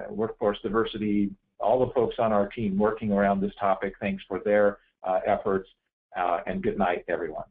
workforce diversity, all the folks on our team working around this topic. Thanks for their efforts, and good night, everyone.